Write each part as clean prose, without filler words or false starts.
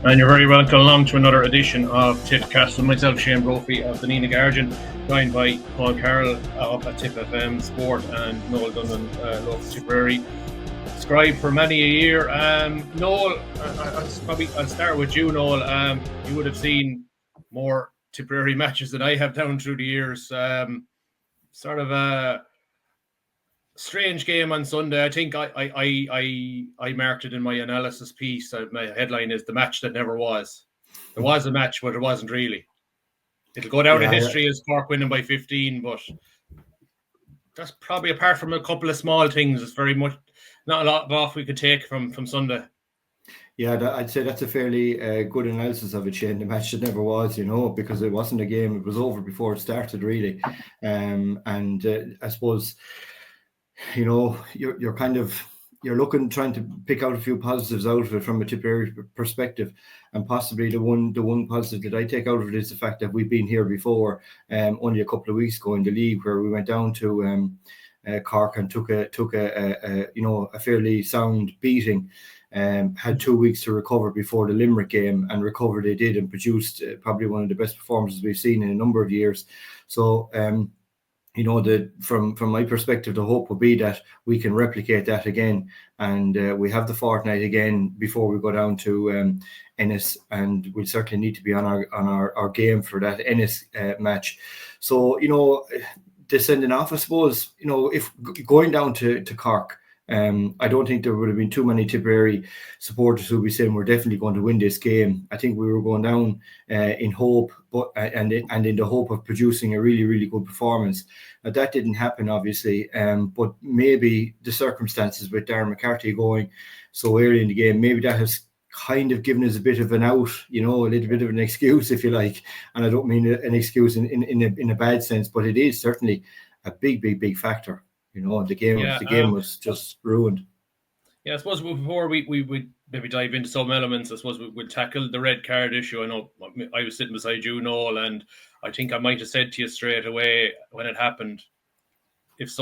And you're very welcome along to another edition of Tipp Cast with myself, Shane Brophy of the Nina Guardian, joined by Paul Carroll up at Tip FM Sport and Noel Dunnan, local Tipperary scribe for many a year. Noel, I'll start with you, Noel. You would have seen more Tipperary matches than I have down through the years. Sort of a strange game on Sunday. I think I marked it in my analysis piece. My headline is "The Match That Never Was." There was a match, but it wasn't really. It'll go down in history as Cork winning by 15, but that's probably, apart from a couple of small things, it's very much not a lot off we could take from Sunday. Yeah, I'd say that's a fairly good analysis of it, Shane. The match that never was, because it wasn't a game. It was over before it started, really. I suppose, you're looking, trying to pick out a few positives out of it from a Tipperary perspective, and possibly the one positive that I take out of it is the fact that we've been here before, only a couple of weeks ago in the league, where we went down to Cork and took a fairly sound beating. Had 2 weeks to recover before the Limerick game, and recover they did, and produced probably one of the best performances we've seen in a number of years. So from my perspective, the hope would be that we can replicate that again, and we have the fortnight again before we go down to Ennis, and we certainly need to be on our game for that Ennis match. So descending off, I suppose, if going down to Cork, I don't think there would have been too many Tipperary supporters who would be saying we're definitely going to win this game. I think we were going down in hope, and in the hope of producing a really, really good performance. Now, that didn't happen, obviously, but maybe the circumstances with Darren McCarthy going so early in the game, maybe that has kind of given us a bit of an out, a little bit of an excuse, if you like. And I don't mean an excuse in a bad sense, but it is certainly a big factor. The game was just ruined. Yeah, I suppose before we would maybe dive into some elements, I suppose we'll tackle the red card issue. I know I was sitting beside you, Noel, and I think I might have said to you straight away when it happened, if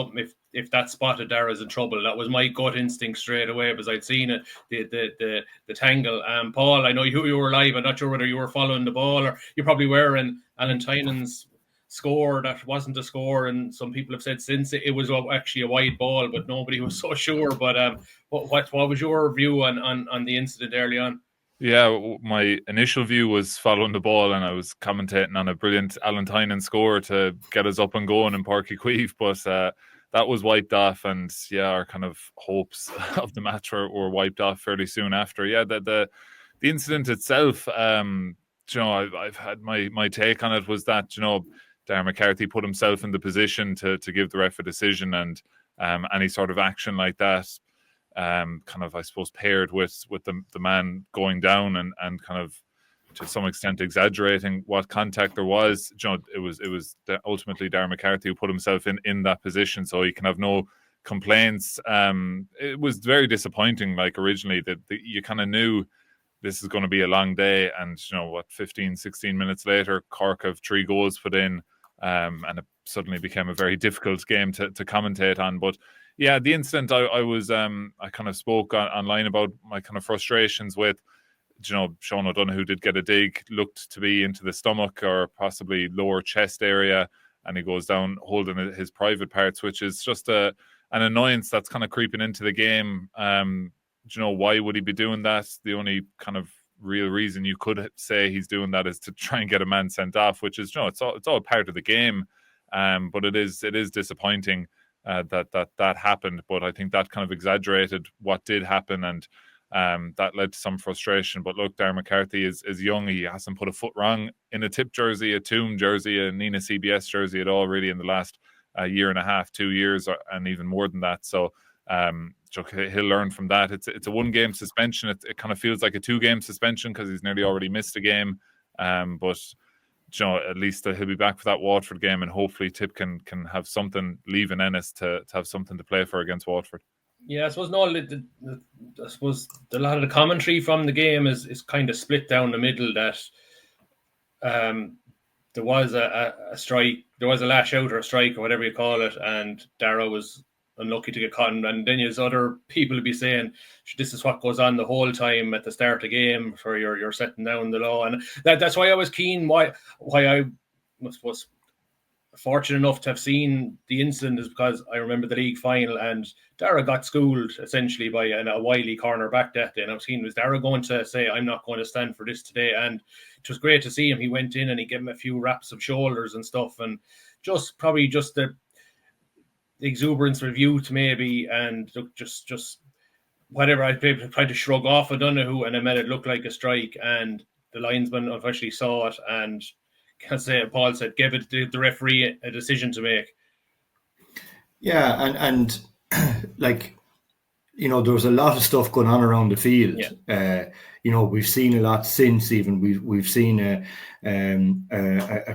that spotted Dara's in trouble. That was my gut instinct straight away, because I'd seen it, the tangle. Paul, I know you were live. I'm not sure whether you were following the ball, or you probably were, in Alan Tynan's score that wasn't a score, and some people have said since it was actually a wide ball, but nobody was so sure. But what was your view on the incident early on? Yeah, my initial view was following the ball, and I was commentating on a brilliant Alan Tynan score to get us up and going in Páirc Uí Chaoimh, but that was wiped off, and our kind of hopes of the match were wiped off fairly soon after. Yeah, the incident itself, I've had my take on it was that Darren McCarthy put himself in the position to give the ref a decision, and any sort of action like that, kind of, I suppose, paired with the man going down and kind of to some extent exaggerating what contact there was. It was ultimately Darren McCarthy who put himself in that position, so he can have no complaints. It was very disappointing. Like, originally, that you kind of knew this is going to be a long day, and 15-16 minutes later, Cork have 3 goals put in, and it suddenly became a very difficult game to commentate on. But yeah, the incident, I kind of spoke online about my kind of frustrations with, Sean O'Donoghue did get a dig, looked to be into the stomach or possibly lower chest area, and he goes down holding his private parts, which is just an annoyance that's kind of creeping into the game. Why would he be doing that? The only kind of real reason you could say he's doing that is to try and get a man sent off, which is, it's all part of the game. But it is disappointing that happened. But I think that kind of exaggerated what did happen, and that led to some frustration. But look, Darren McCarthy is young. He hasn't put a foot wrong in a Tip jersey, a Toom jersey, a Nina CBS jersey at all, really, in the last year and a half, 2 years, and even more than that. So he'll learn from that. It's a 1-game suspension. It kind of feels like a 2-game suspension because he's nearly already missed a game. But at least he'll be back for that Waterford game, and hopefully Tip can have something leaving Ennis to have something to play for against Waterford. Yeah, I suppose I suppose a lot of the commentary from the game is kind of split down the middle, that there was a strike, there was a lash out or a strike or whatever you call it, and Darragh was unlucky to get caught. And then there's other people will be saying, this is what goes on the whole time at the start of the game for you're setting down the law. And that's why I was keen, why I was fortunate enough to have seen the incident, is because I remember the league final and Dara got schooled essentially by a wily cornerback that day. And I was keen, was Dara going to say, I'm not going to stand for this today? And it was great to see him. He went in and he gave him a few raps of shoulders and stuff, and probably just the exuberance of youth maybe, and just whatever. I tried to shrug off O'Donoghue and I made it look like a strike, and the linesman unfortunately saw it and, as Paul said, gave it the referee a decision to make. Yeah, and like, you know, there was a lot of stuff going on around the field. Yeah. You know, we've seen a lot since. Even we've seen a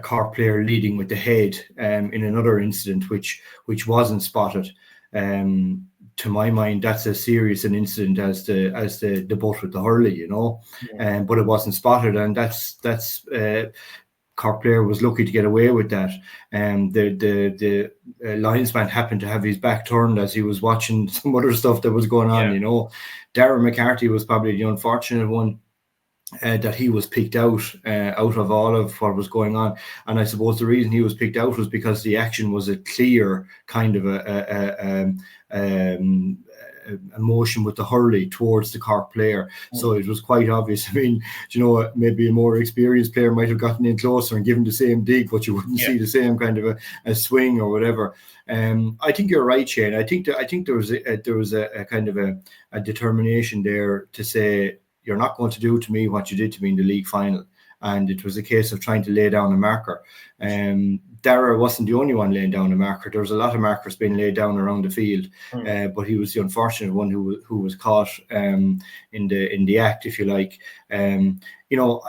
Cork player leading with the head in another incident, which wasn't spotted. To my mind, that's as serious an incident as the butt with the hurley, you know. Yeah. But it wasn't spotted, and that's Cork player was lucky to get away with that. The linesman happened to have his back turned as he was watching some other stuff that was going on. Yeah. You know, Darren McCarthy was probably the unfortunate one that he was picked out of all of what was going on. And I suppose the reason he was picked out was because the action was a clear kind of a motion with the hurley towards the Cork player. So it was quite obvious. I mean, you know, maybe a more experienced player might have gotten in closer and given the same dig, but you wouldn't see the same kind of a swing or whatever. I think you're right, Shane. I think there was a kind of a determination there to say, you're not going to do to me what you did to me in the league final. And it was a case of trying to lay down a marker. Dara wasn't the only one laying down a marker. There was a lot of markers being laid down around the field, but he was the unfortunate one who was caught in the act, if you like. You know,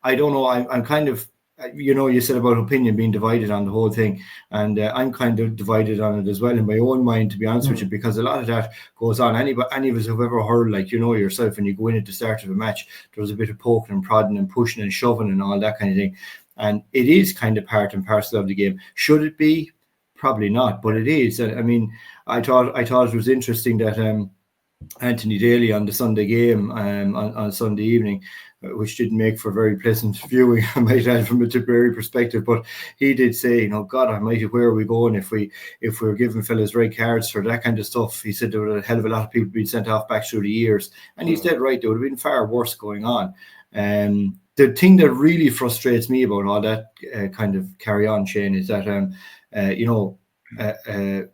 I don't know. I'm kind of, you know, you said about opinion being divided on the whole thing, and I'm kind of divided on it as well in my own mind, to be honest with you, because a lot of that goes on. Any of us who've ever heard, like, you know yourself, when you go in at the start of a match, there was a bit of poking and prodding and pushing and shoving and all that kind of thing, and it is kind of part and parcel of the game. Should it be? Probably not, but it is. I mean, I thought it was interesting that Anthony Daly on the Sunday game on Sunday evening, which didn't make for very pleasant viewing, I might add, from a Tipperary perspective, but he did say, you know, God almighty, where are we going if we're giving fellas red cards for that kind of stuff? He said there were a hell of a lot of people being sent off back through the years, and he's dead right. There would have been far worse going on. The thing that really frustrates me about all that kind of carry on, Shane, is that you know, a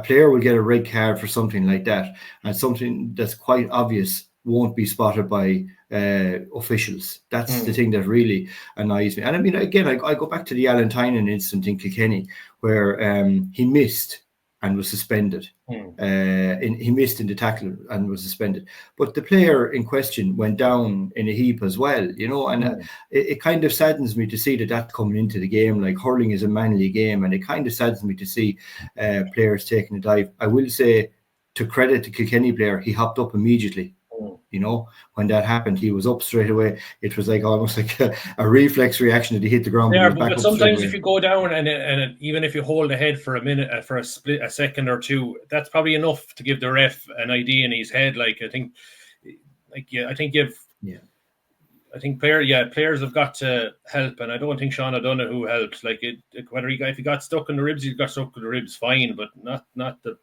player will get a red card for something like that, and something that's quite obvious won't be spotted by officials. That's the thing that really annoys me. And I mean, again, I go back to the Alan Tynan incident in Kilkenny, where he missed and was suspended. He missed in the tackle and was suspended. But the player in question went down in a heap as well, you know, and it kind of saddens me to see that that's coming into the game. Like, hurling is a manly game, and it kind of saddens me to see players taking a dive. I will say, to credit the Kilkenny player, he hopped up immediately. You know, when that happened, he was up straight away. It was like almost like a reflex reaction that he hit the ground. Yeah, but sometimes if you go down and even if you hold the head for a minute, for a second or two, that's probably enough to give the ref an idea in his head. Like, I think players have got to help, and I don't think Sean O'Donoghue helped. Like, if he got stuck in the ribs, he got stuck in the ribs, fine, but not the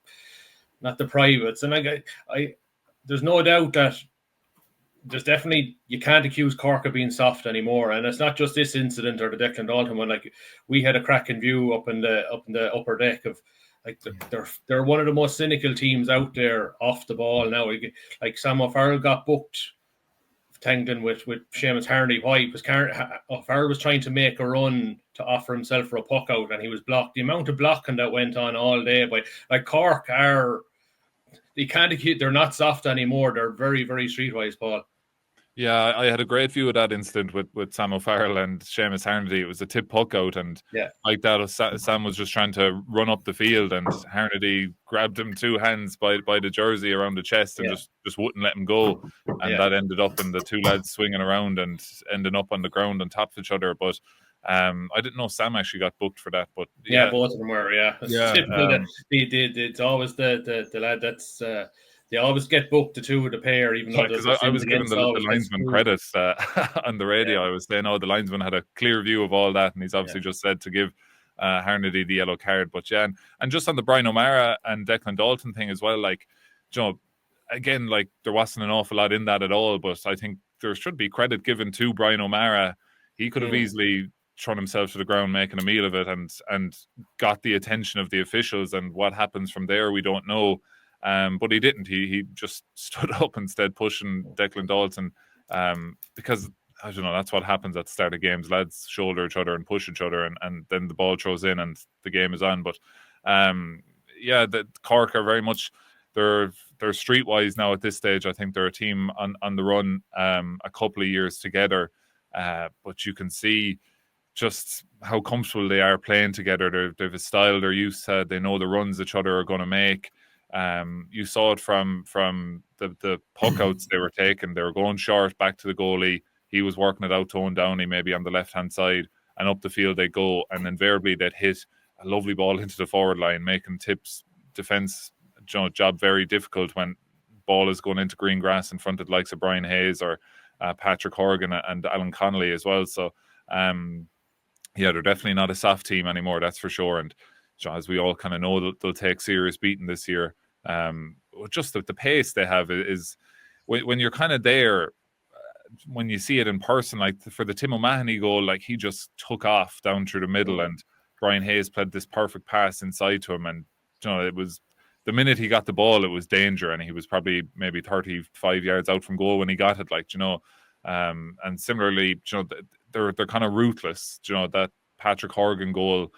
privates. And I there's no doubt that there's definitely, you can't accuse Cork of being soft anymore, and it's not just this incident or the Declan Dalton one. Like, we had a cracking view up in the upper deck of, like, they're one of the most cynical teams out there off the ball now. Like, Sam O'Farrell got booked, Tangden with Seamus Harnedy. Why? Because O'Farrell was trying to make a run to offer himself for a puck out, and he was blocked. The amount of blocking that went on all day by, like, Cork they're not soft anymore. They're very, very streetwise, Paul. Yeah, I had a great view of that incident with Sam O'Farrell and Seamus Harnedy. It was a tip puck out, and like that, Sam was just trying to run up the field, and Harnedy grabbed him two hands by the jersey around the chest and just wouldn't let him go. And that ended up in the two lads swinging around and ending up on the ground on top of each other. But I didn't know Sam actually got booked for that, but yeah, both of them were. Yeah, Yeah, it's always the lad that's. They always get booked, the two of the pair, even though because the I was giving the linesman credit on the radio. I was saying, the linesman had a clear view of all that, and he's obviously just said to give Harnedy the yellow card. But yeah, and just on the Brian O'Mara and Declan Dalton thing as well, like, you know, again, like, there wasn't an awful lot in that at all, but I think there should be credit given to Brian O'Mara. He could have easily thrown himself to the ground making a meal of it and got the attention of the officials, and what happens from there we don't know. But he didn't. He just stood up instead, pushing Declan Dalton, because I don't know, that's what happens at the start of games. Lads shoulder each other and push each other, and then the ball throws in and the game is on. But the Cork are very much, they're streetwise now at this stage. I think they're a team on the run a couple of years together, but you can see just how comfortable they are playing together. They've a style they're used to. They know the runs each other are going to make. You saw it from the puck outs they were taking. They were going short back to the goalie. He was working it out to Owen Downey, maybe on the left-hand side, and up the field they go, and invariably they'd hit a lovely ball into the forward line, making Tip's defence job very difficult when ball is going into green grass in front of the likes of Brian Hayes or Patrick Horgan and Alan Connolly as well. So they're definitely not a soft team anymore, that's for sure. And as we all kind of know, they'll take serious beating this year. Just the pace they have is when you're kind of there, when you see it in person, like for the Tim O'Mahony goal, like he just took off down through the middle, and Brian Hayes played this perfect pass inside to him, and it was the minute he got the ball, it was danger, and he was probably maybe 35 yards out from goal when he got it. And similarly, they're kind of ruthless. That Patrick Horgan goal,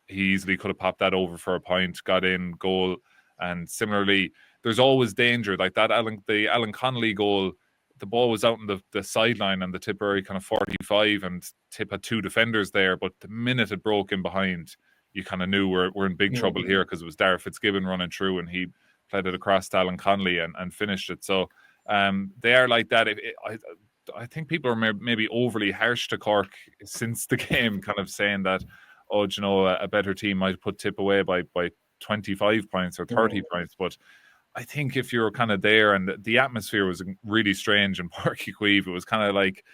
he easily could have popped that over for a point, got in, goal. And similarly, there's always danger. Like the Alan Connolly goal, the ball was out on the sideline and the Tipperary kind of 45, and Tip had two defenders there. But the minute it broke in behind, you kind of knew we're in big trouble here, because it was Darragh Fitzgibbon running through, and he played it across to Alan Connolly and finished it. So they are like that. I think people are maybe overly harsh to Cork since the game, kind of saying that, a better team might put Tip away by 25 points or 30 points. But I think if you're kind of there, and the atmosphere was really strange in Páirc Uí Chaoimh, it was kind of like,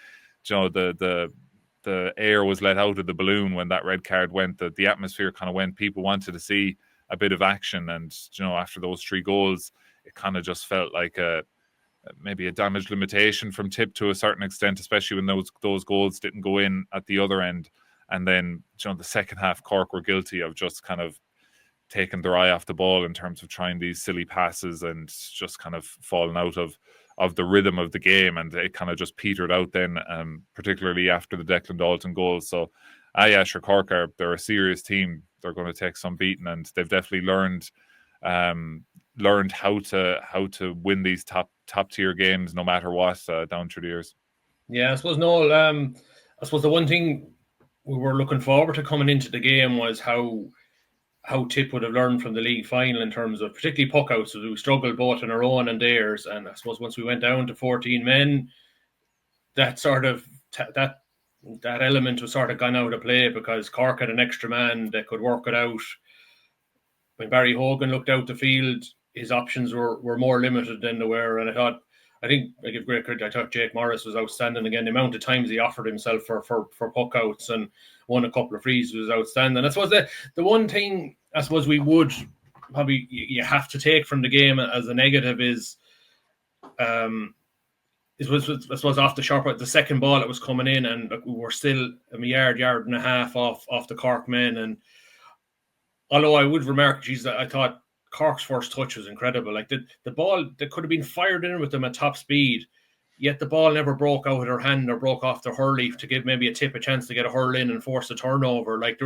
the air was let out of the balloon when that red card went. The atmosphere kind of went. People wanted to see a bit of action, and after those 3 goals, it kind of just felt like maybe a damage limitation from Tip to a certain extent, especially when those goals didn't go in at the other end. And then, the second half, Cork were guilty of just kind of taking their eye off the ball in terms of trying these silly passes and just kind of falling out of the rhythm of the game. And it kind of just petered out then, particularly after the Declan Dalton goal. So, Cork they're a serious team. They're going to take some beating, and they've definitely learned how to win these top tier games no matter what down through the years. Yeah, I suppose, Noel, I suppose the one thing we were looking forward to coming into the game was how Tip would have learned from the league final in terms of particularly puck outs. So we struggled both in our own and theirs, and I suppose once we went down to 14 men, that sort of that element was sort of gone out of play, because Cork had an extra man that could work it out. When Barry Hogan looked out the field, his options were more limited than they were, and I think I give great credit. I thought Jake Morris was outstanding again. The amount of times he offered himself for puck outs and won a couple of frees was outstanding. I suppose the one thing I suppose we would probably you have to take from the game as a negative is I suppose off the sharp, the second ball that was coming in, and we were still a yard and a half off the Cork men. And although I would remark, I thought Cork's first touch was incredible. Like the ball that could have been fired in with them at top speed, yet the ball never broke out of their hand or broke off the hurley to give maybe a Tip a chance to get a hurl in and force a turnover. Like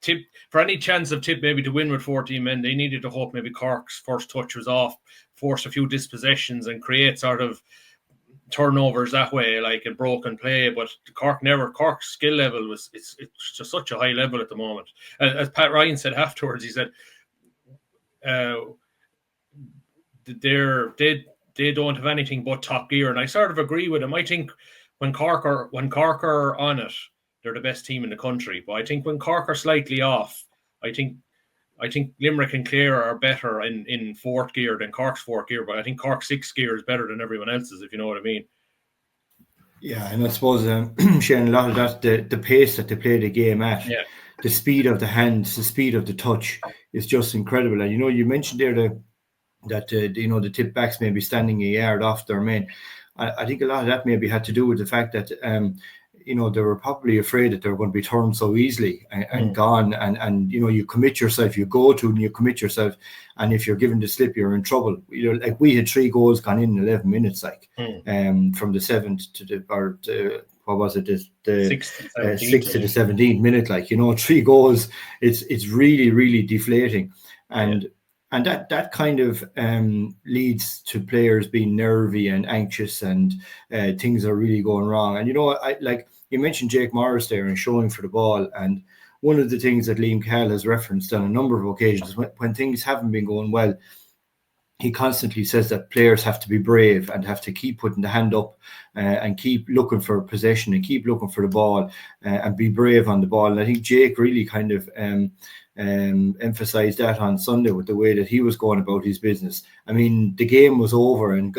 Tip, for any chance of Tip maybe to win with 14 men, they needed to hope maybe Cork's first touch was off, force a few dispossessions and create sort of turnovers that way, like in broken play. But Cork's skill level it's just such a high level at the moment. As Pat Ryan said afterwards, he said they don't have anything but top gear, and I sort of agree with him. I think when Cork are on it, they're the best team in the country. But I think when Cork are slightly off, I think Limerick and Clare are better in fourth gear than Cork's fourth gear. But I think Cork's sixth gear is better than everyone else's, if you know what I mean. Yeah, and I suppose, Shane, a lot of that, the pace that they play the game at, the speed of the hands, the speed of the touch is just incredible. And, you mentioned there that the tip backs may be standing a yard off their men. I think a lot of that maybe had to do with the fact that, they were probably afraid that they were going to be turned so easily and gone. And you commit yourself, you go to and you commit yourself. And if you're given the slip, you're in trouble. Like we had 3 goals gone in 11 minutes, from the 7th to the 6th to the 17th minute. 3 goals. It's really, really deflating. And that kind of leads to players being nervy and anxious, and things are really going wrong. And you mentioned Jake Morris there and showing for the ball, and one of the things that Liam Cahill has referenced on a number of occasions when things haven't been going well, he constantly says that players have to be brave and have to keep putting the hand up and keep looking for possession and keep looking for the ball and be brave on the ball. And I think Jake really kind of emphasized that on Sunday with the way that he was going about his business. I mean, the game was over and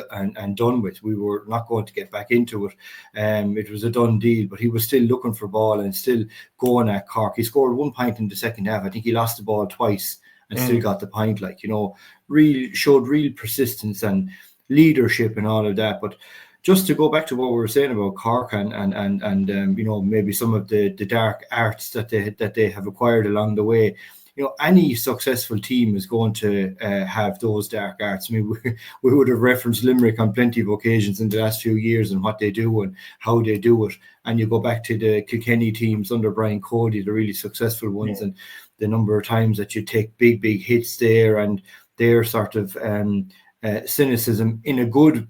done with. We were not going to get back into it. It was a done deal, but he was still looking for ball and still going at Cork. He scored 1 point in the second half. I think he lost the ball twice and still got the point, showed real persistence and leadership and all of that. But just to go back to what we were saying about Cork and maybe some of the dark arts that they have acquired along the way, any successful team is going to have those dark arts. I mean, we would have referenced Limerick on plenty of occasions in the last few years and what they do and how they do it. And you go back to the Kilkenny teams under Brian Cody, the really successful ones, and the number of times that you take big hits there, and their sort of cynicism in a good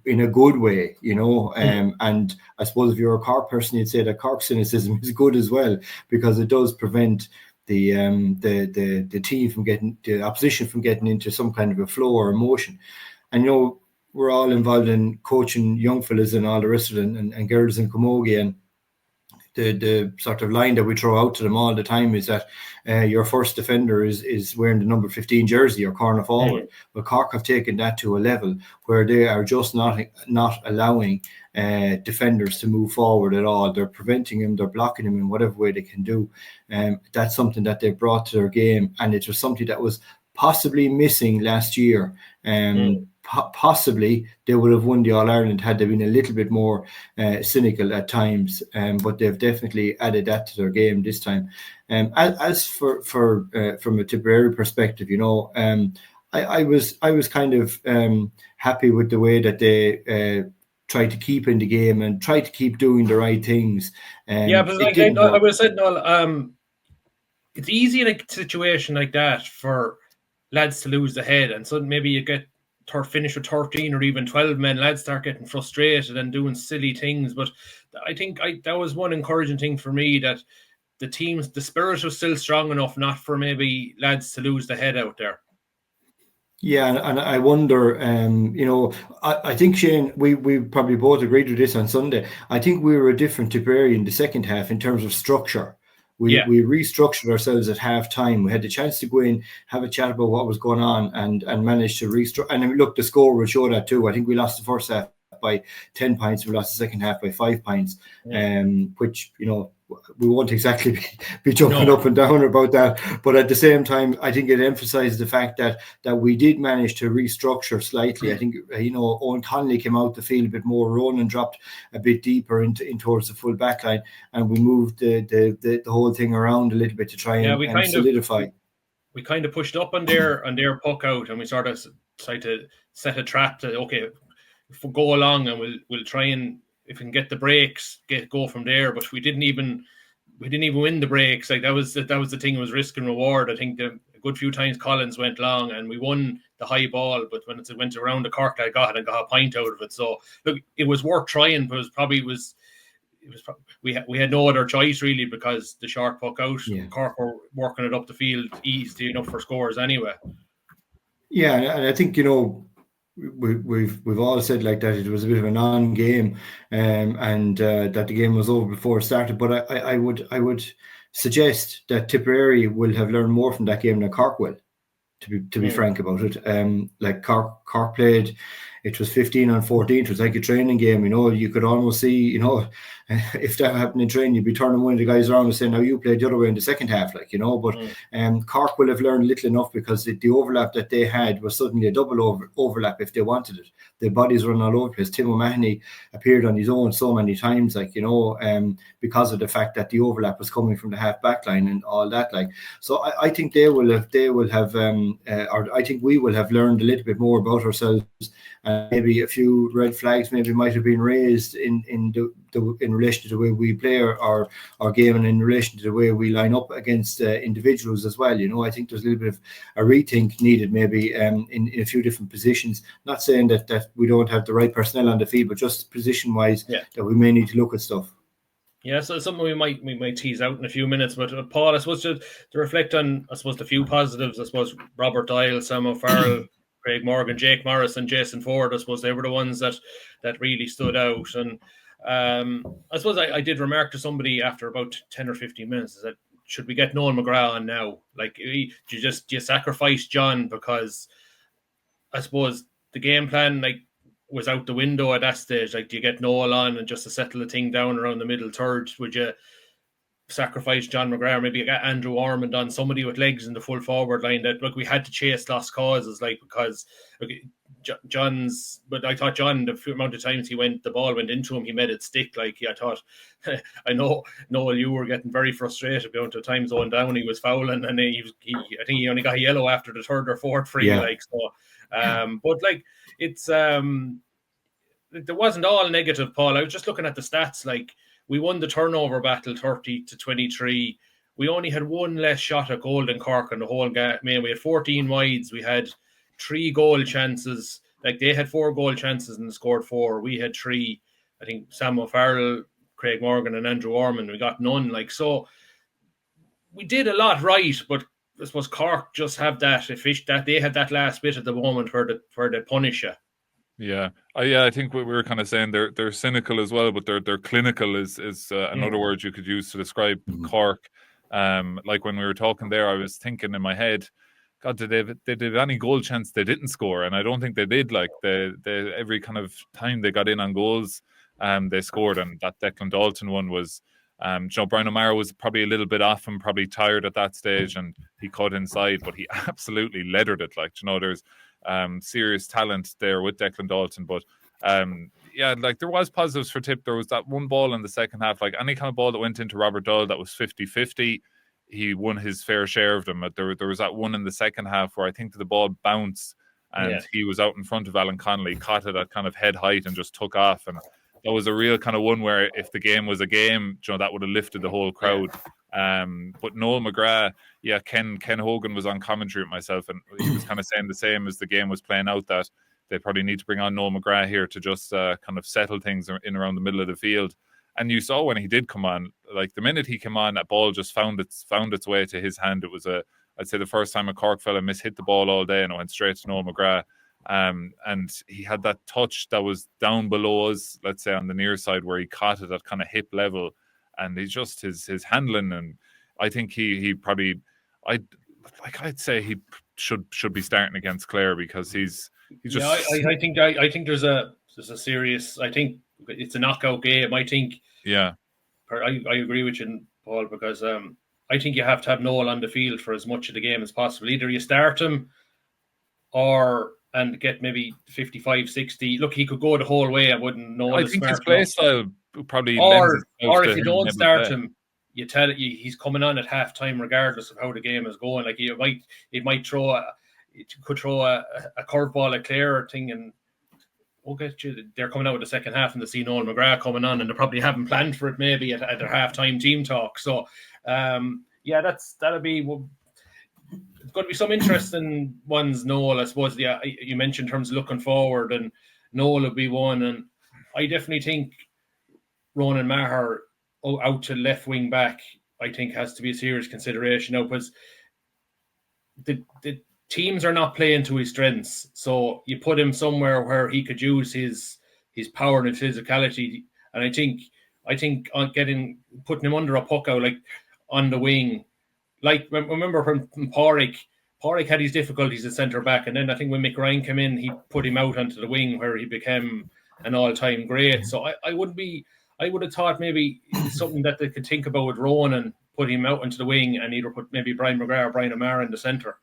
way, and I suppose if you're a Cork person, you'd say that Cork cynicism is good as well, because it does prevent the team from getting, the opposition from getting into some kind of a flow or emotion. And we're all involved in coaching young fellas and all the rest of it, and girls in Kamogi, and the sort of line that we throw out to them all the time is that your first defender is wearing the number 15 jersey or corner forward. But Cork have taken that to a level where they are just not allowing defenders to move forward at all. They're preventing him, they're blocking him in whatever way they can do. That's something that they brought to their game, and it was something that was possibly missing last year. Possibly they would have won the All-Ireland had they been a little bit more cynical at times, but they've definitely added that to their game this time. As for from a Tipperary perspective, I was kind of happy with the way that they tried to keep in the game and tried to keep doing the right things. But I was saying, it's easy in a situation like that for lads to lose the head, and so maybe you get finish with 13 or even 12 men, lads start getting frustrated and doing silly things. But I think that was one encouraging thing for me, that the spirit was still strong enough not for maybe lads to lose the head out there. Yeah, and I wonder, I think, Shane, we probably both agreed with this on Sunday. I think we were a different Tipperary in the second half in terms of structure. We restructured ourselves at half time. We had the chance to go in, have a chat about what was going on, and managed to restructure. And look, the score will show that too. I think we lost the first half by 10 points. We lost the second half by 5 points, which, we won't exactly be jumping up and down about that. But at the same time, I think it emphasizes the fact that we did manage to restructure slightly. I think, Owen Connolly came out the field a bit more. Ronan dropped a bit deeper in towards the full back line, and we moved the whole thing around a little bit to try and solidify. We kind of pushed up on their puck out, and we sort of tried to set a trap to, okay, if we go along and we'll try and, if we can get the breaks, go from there. But we didn't even win the breaks. Like that was the thing. It was risk and reward. I think a good few times Collins went long and we won the high ball. But when it went around the Cork, I got a point out of it. So look, it was worth trying. But we had no other choice really, because the short puck out. Cork were working it up the field easy enough for scores anyway. Yeah, and I think we've all said like that it was a bit of a non-game, and that the game was over before it started. But I would suggest that Tipperary will have learned more from that game than Cork will. To be frank about it, like Cork played, it was 15-14. It was like a training game. You could almost see, if that happened in training, you'd be turning one of the guys around and saying, "Now you played the other way in the second half," But Cork will have learned little enough, because the overlap that they had was suddenly a double overlap if they wanted it. Their bodies run all over the place. Tim O'Mahony appeared on his own so many times, because of the fact that the overlap was coming from the half back line and all that. So I think they will have, or I think we will have learned a little bit more about ourselves. Maybe a few red flags maybe might have been raised in relation to the way we play our game, and in relation to the way we line up against individuals as well. I think there's a little bit of a rethink needed maybe in a few different positions. Not saying that we don't have the right personnel on the field, but just position-wise, that we may need to look at stuff. Yeah, so something we might tease out in a few minutes. But Paul, I suppose to reflect on, I suppose, the few positives. I suppose Robert Doyle, Sam O'Farrell, Craig Morgan, Jake Morris, and Jason Ford, I suppose they were the ones that really stood out. And I suppose I did remark to somebody after about 10 or 15 minutes, is that should we get Noel McGrath on now? Do you sacrifice John? Because I suppose the game plan was out the window at that stage. Do you get Noel on and just to settle the thing down around the middle third? Would you sacrifice John McGrath, maybe get Andrew Ormond on, somebody with legs in the full forward line that we had to chase lost causes, because John's, but I thought John, the amount of times the ball went into him, he made it stick. I thought, I know Noel, you were getting very frustrated the amount of times going down, he was fouling, and I think he only got a yellow after the third or fourth free. But it's there wasn't all negative, Paul. I was just looking at the stats. We won the turnover battle 30-23. We only had one less shot at goal than Cork in the whole game. We had 14 wides. We had 3 goal chances. They had 4 goal chances and scored 4. We had 3. I think Sam O'Farrell, Craig Morgan, and Andrew Ormond. We got none. So we did a lot right, but I suppose Cork just have that they had that last bit at the moment where they punish you. Yeah, I think we were kind of saying they're cynical as well, but they're clinical is another word you could use to describe Cork. Like when we were talking there, I was thinking in my head, God, did they have any goal chance they didn't score? And I don't think they did. They every kind of time they got in on goals, they scored. And that Declan Dalton one was, Brian O'Mara was probably a little bit off and probably tired at that stage, and he cut inside, but he absolutely leathered it. There's serious talent there with Declan Dalton, but there was positives for Tip. There was that one ball in the second half, any kind of ball that went into Robert Doyle that was 50-50, he won his fair share of them. There was that one in the second half where I think the ball bounced and he was out in front of Alan Connolly, caught it at kind of head height and just took off, and that was a real kind of one where if the game was a game, that would have lifted the whole crowd. But Noel McGrath, Ken Hogan was on commentary with myself, and he was kind of saying the same as the game was playing out, that they probably need to bring on Noel McGrath here to just kind of settle things in around the middle of the field. And you saw when he did come on, the minute he came on, that ball just found its way to his hand. It was I'd say the first time a Cork fella mishit the ball all day, and it went straight to Noel McGrath. And he had that touch that was down below us, let's say on the near side, where he caught it at kind of hip level. And he's just his handling, and I think he probably, I'd say he should be starting against Clare, because he's just. Yeah, I think there's a serious. I think it's a knockout game. I think. Yeah. I agree with you, Paul, because I think you have to have Noel on the field for as much of the game as possible. Either you start him, and get maybe 55, 60. Look, he could go the whole way. I wouldn't know. I think his play style probably. Or if you don't start him, you tell it he's coming on at half time, regardless of how the game is going. It might throw a curveball at Clare thing, and they're coming out with the second half and they see Noel McGrath coming on, and they probably haven't planned for it maybe at their half time team talk. So, that'll be. It's going to be some interesting ones, Noel. I suppose. Yeah, you mentioned in terms of looking forward, and Noel will be one, and I definitely think Ronan Maher out to left wing back, I think has to be a serious consideration now, because the teams are not playing to his strengths. So you put him somewhere where he could use his power and his physicality. And I think on putting him under a puck out, like on the wing, like remember when Pádraig had his difficulties at centre back, and then I think when Mick Ryan came in, he put him out onto the wing where he became an all-time great. So I would have thought maybe it's something that they could think about with Rowan and put him out into the wing and either put maybe Brian McGrath or Brian O'Mara in the centre.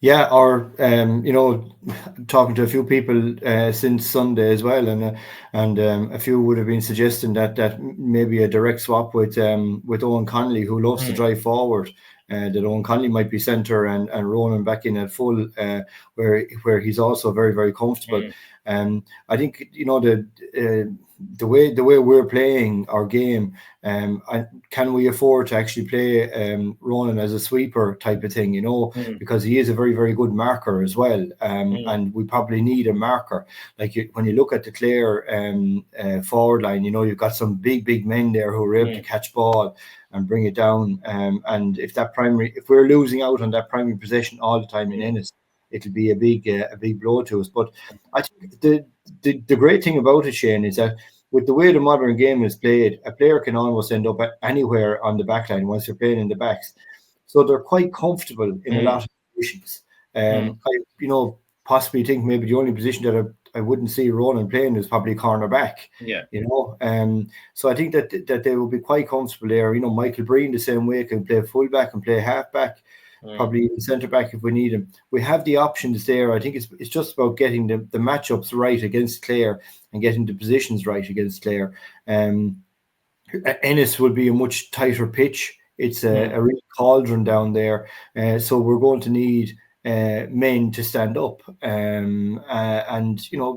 Yeah, or talking to a few people since Sunday as well, and a few would have been suggesting that maybe a direct swap with Owen Connolly, who loves to drive forward. That Owen Connolly might be centre and Ronan back in at full, where he's also very, very comfortable. I think the way we're playing our game, can we afford to actually play Ronan as a sweeper type of thing? Because he is a very, very good marker as well, and we probably need a marker. Like when you look at the Clare forward line, you've got some big men there who are able to catch ball and bring it down. And if we're losing out on that primary possession all the time in Ennis, it'll be a big blow to us. But I think the great thing about it, Shane, is that with the way the modern game is played, a player can almost end up anywhere on the back line once they're playing in the backs. So they're quite comfortable in a lot of positions. I possibly think maybe the only position that I wouldn't see Ronan playing is probably cornerback. Yeah. So I think that they will be quite comfortable there. Michael Breen the same way can play fullback and play halfback. Probably even centre back if we need him. We have the options there. I think it's just about getting the matchups right against Clare and getting the positions right against Clare. Ennis will be a much tighter pitch. It's a real cauldron down there, so we're going to need men to stand up. And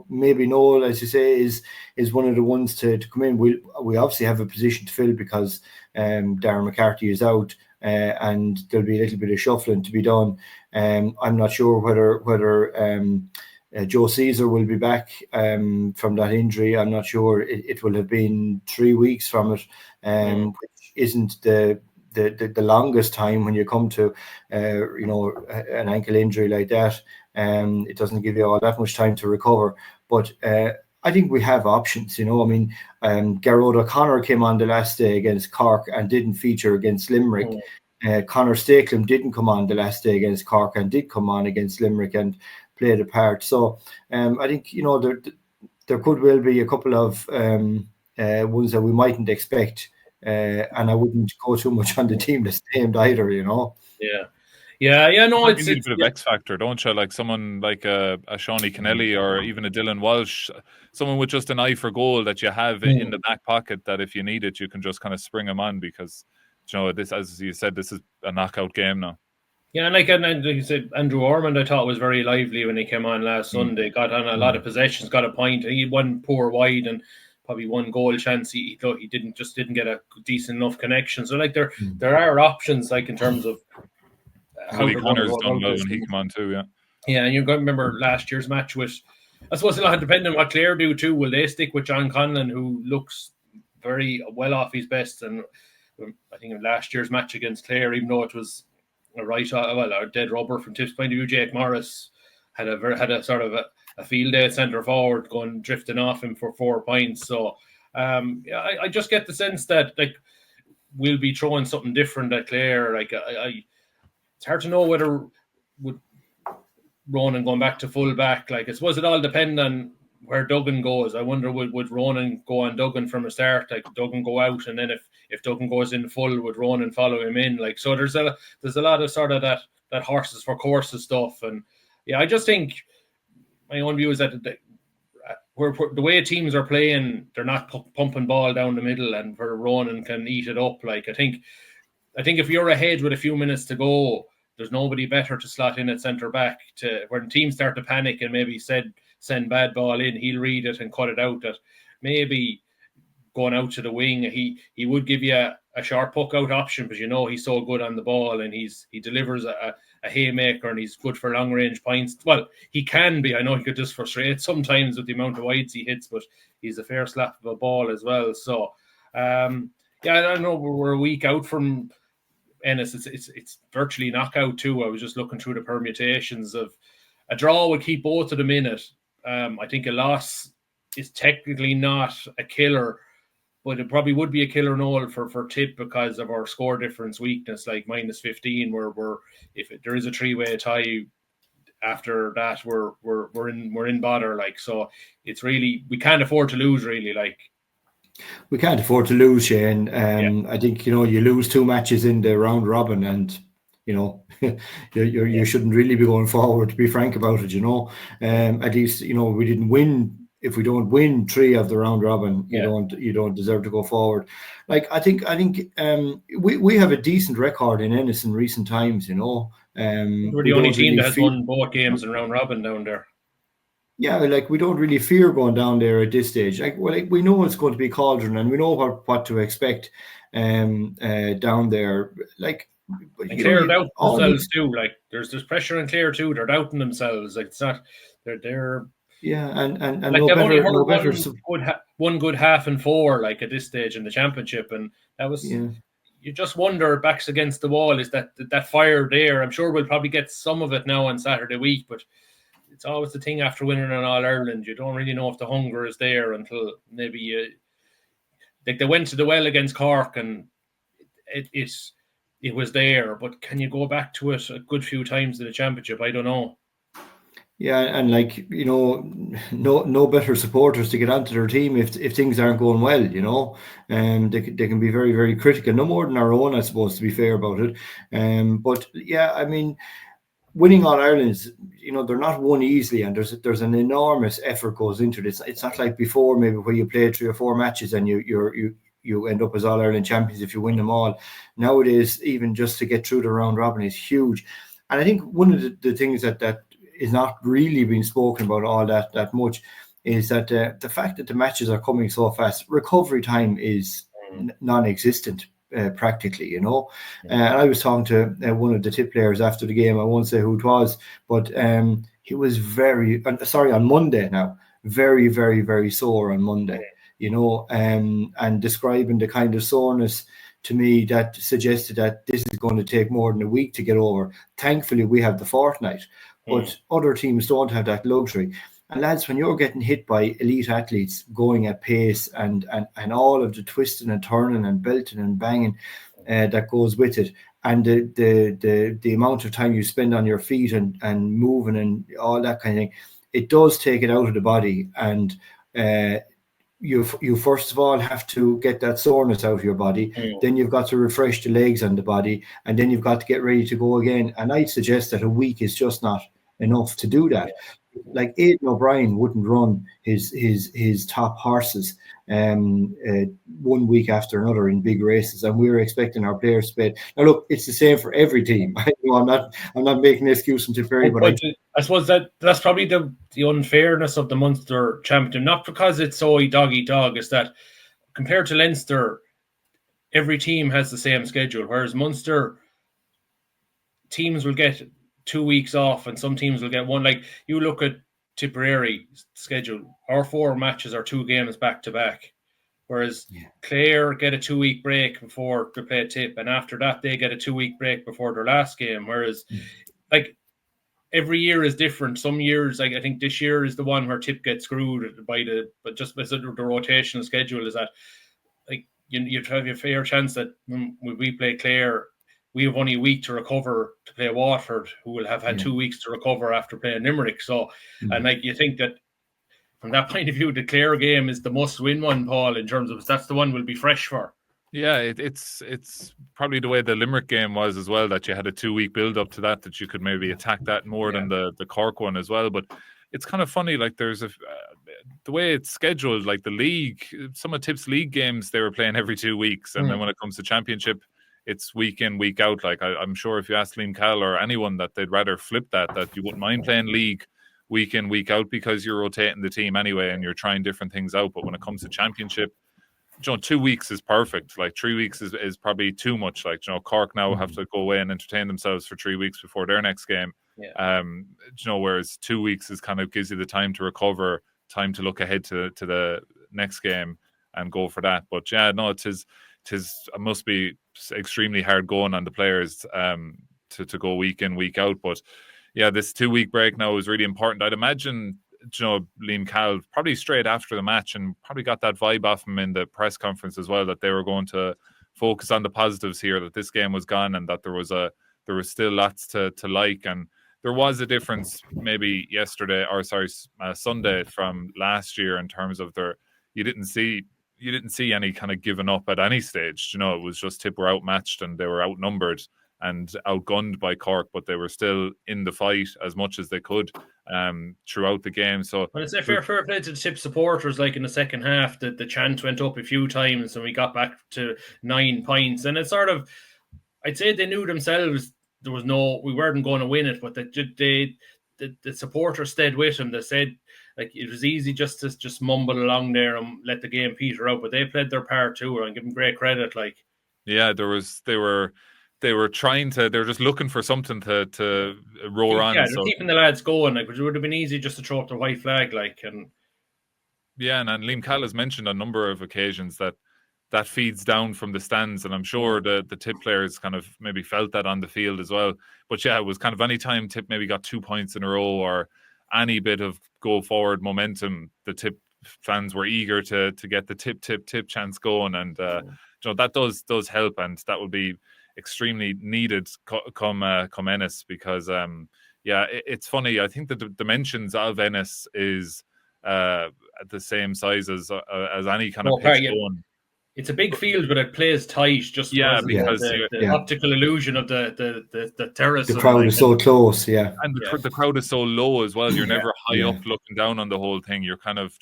maybe Noel, as you say, is one of the ones to come in. We obviously have a position to fill because Darren McCarthy is out. And there'll be a little bit of shuffling to be done. I'm not sure whether Joe Caesar will be back from that injury. I'm not sure. It will have been 3 weeks from it, which isn't the longest time when you come to an ankle injury like that. It doesn't give you all that much time to recover. But I think we have options, Garrod O'Connor came on the last day against Cork and didn't feature against Limerick. Conor Stakelum didn't come on the last day against Cork and did come on against Limerick and played a part. So I think, there could well be a couple of ones that we mightn't expect. And I wouldn't go too much on the team that's named either, Yeah, no, it's a bit of X factor, don't you? Like someone like a Shawnee Kennelly or even a Dylan Walsh, someone with just an eye for goal that you have in the back pocket that if you need it, you can just kind of spring them on because, this, as you said, this is a knockout game now. Yeah, and like you said, Andrew Ormond, I thought was very lively when he came on last Sunday. Got on a lot of possessions, got a point. He had one poor wide and probably one goal chance. He didn't get a decent enough connection. So like there are options like in terms of. Willie Connor's done well when he came on too, yeah. Yeah, and you've got to remember last year's match was, I suppose it'll depend on what Clare do too. Will they stick with John Conlon, who looks very well off his best? And I think in last year's match against Clare, even though it was a dead rubber from Tipp's point of view, Jake Morris had a sort of a field day at centre forward, drifting off him for 4 points. So I just get the sense that like we'll be throwing something different at Clare. Like it's hard to know whether would Ronan going back to full back. Like I suppose it all depends on where Duggan goes. I wonder would Ronan go on Duggan from a start? Like Duggan go out, and then if Duggan goes in full, would Ronan follow him in? Like so, there's a lot of sort of that horses for courses stuff. And yeah, I just think my own view is that the way teams are playing, they're not pumping ball down the middle, and where Ronan can eat it up. Like I think if you're ahead with a few minutes to go, there's nobody better to slot in at centre back to when teams start to panic and maybe send bad ball in, he'll read it and cut it out. That maybe going out to the wing, he would give you a sharp puck out option because he's so good on the ball and he delivers a haymaker and he's good for long range points. Well, he can be. I know he could just frustrate sometimes with the amount of wides he hits, but he's a fair slap of a ball as well. So I don't know. We're a week out from Ennis, it's virtually knockout too. I was just looking through the permutations of a draw would keep both of them in it. I think a loss is technically not a killer, but it probably would be a killer Noel for Tip because of our score difference weakness, like minus 15, where if there is a 3-way tie after that, we're in bother. Like, so it's really, we can't afford to lose, really. Like, we can't afford to lose, Shane. I think, you lose 2 matches in the round robin, and you shouldn't really be going forward, to be frank about it. At least we didn't win. If we don't win 3 of the round robin, you don't deserve to go forward. Like, I think we have a decent record in Ennis in recent times. We're the only team that has won both games in round robin down there. Yeah, like, we don't really fear going down there at this stage. Like, we know it's going to be cauldron, and we know what to expect down there. Like, and Clare doubt themselves too. Like, there's pressure on Clare too. They're doubting themselves. Like, it's not they're and like, no they've only better. One good half and 4, like, at this stage in the championship, and that was. Yeah. You just wonder, backs against the wall, is that fire there? I'm sure we'll probably get some of it now on Saturday week, but it's always the thing after winning an All-Ireland. You don't really know if the hunger is there until maybe like they went to the well against Cork, and it was there. But can you go back to it a good few times in the championship? I don't know. Yeah, and like, no better supporters to get onto their team if things aren't going well, and they can be very, very critical, no more than our own, I suppose, to be fair about it. But yeah, I mean, winning All Irelands, they're not won easily, and there's an enormous effort goes into this. It's not like before, maybe, where you play 3 or 4 matches and you end up as All Ireland champions if you win them all. Nowadays, even just to get through the round robin is huge. And I think one of the things that is not really being spoken about all that much is that the fact that the matches are coming so fast, recovery time is non-existent practically, I was talking to one of the Tip players after the game. I won't say who it was, but he was on Monday now, very, very, very sore on Monday, and describing the kind of soreness to me that suggested that this is going to take more than a week to get over. Thankfully, we have the fortnight, but other teams don't have that luxury. And lads, when you're getting hit by elite athletes going at pace and all of the twisting and turning and belting and banging that goes with it, and the amount of time you spend on your feet and moving and all that kind of thing, it does take it out of the body. And you first of all have to get that soreness out of your body. Then you've got to refresh the legs and the body, and then you've got to get ready to go again. And I'd suggest that a week is just not enough to do that. Like, Aidan O'Brien wouldn't run his top horses 1 week after another in big races, and we're expecting our players to play. Now, look, it's the same for every team. I'm not making an excuse from Tipperary, but I suppose that's probably the unfairness of the Munster Championship, not because it's so dog-eat-dog, is that compared to Leinster, every team has the same schedule, whereas Munster teams will get 2 weeks off, and some teams will get one. Like, you look at Tipperary schedule, our 4 matches are 2 games back to back, whereas Clare get a 2-week break before they play Tip, and after that they get a 2-week break before their last game. Whereas like, every year is different. Some years, like, I think this year is the one where Tip gets screwed but just because the rotational schedule is that, like, you have a fair chance that when we play Clare, we have only a week to recover to play Waterford, who will have had 2 weeks to recover after playing Limerick. So, and like, you think that from that point of view, the Clare game is the must-win one, Paul, in terms of that's the one we'll be fresh for. Yeah, it's probably the way the Limerick game was as well, that you had a 2-week build-up to that you could maybe attack that more than the Cork one as well. But it's kind of funny, like, there's the way it's scheduled, like the league, some of Tip's league games, they were playing every 2 weeks. And then when it comes to championship, it's week in, week out. Like, I'm sure if you ask Liam Call or anyone that they'd rather flip that you wouldn't mind playing league week in, week out, because you're rotating the team anyway and you're trying different things out. But when it comes to championship, 2 weeks is perfect. Like, 3 weeks is probably too much. Like, Cork now have to go away and entertain themselves for 3 weeks before their next game. Whereas 2 weeks is kind of gives you the time to recover, time to look ahead to the next game and go for that. But it must be extremely hard going on the players to go week in, week out. But yeah, this 2-week break now is really important. I'd imagine, Liam Cal probably straight after the match, and probably got that vibe off him in the press conference as well, that they were going to focus on the positives here, that this game was gone and that there was still lots to like. And there was a difference maybe Sunday from last year in terms of you didn't see any kind of giving up at any stage. It was just Tip were outmatched and they were outnumbered and outgunned by Cork, but they were still in the fight as much as they could throughout the game. So, but it's a fair play to the Tip supporters. Like in the second half, the chant went up a few times, and we got back to 9 points. And it's sort of, I'd say they knew themselves we weren't going to win it, but the supporters stayed with them. They said, like, it was easy just to mumble along there and let the game peter out, but they played their part too, and give them great credit. Like, yeah, they were trying to. They were just looking for something to roar on. Yeah, they're keeping the lads going. Like, it would have been easy just to throw up the white flag. Like, and Liam Cal has mentioned on a number of occasions that feeds down from the stands, and I'm sure the Tip players kind of maybe felt that on the field as well. But yeah, it was kind of any time Tip maybe got 2 points in a row or any bit of go forward momentum, the Tip fans were eager to get the tip chants going, and that does help, and that will be extremely needed come Ennis, because it's funny. I think that the dimensions of Ennis is the same size as any kind of pitch going. It's a big field, but it plays tight. Just because the optical illusion of the terrace. The crowd is so close, and the crowd is so low as well. You're never high up looking down on the whole thing. You're kind of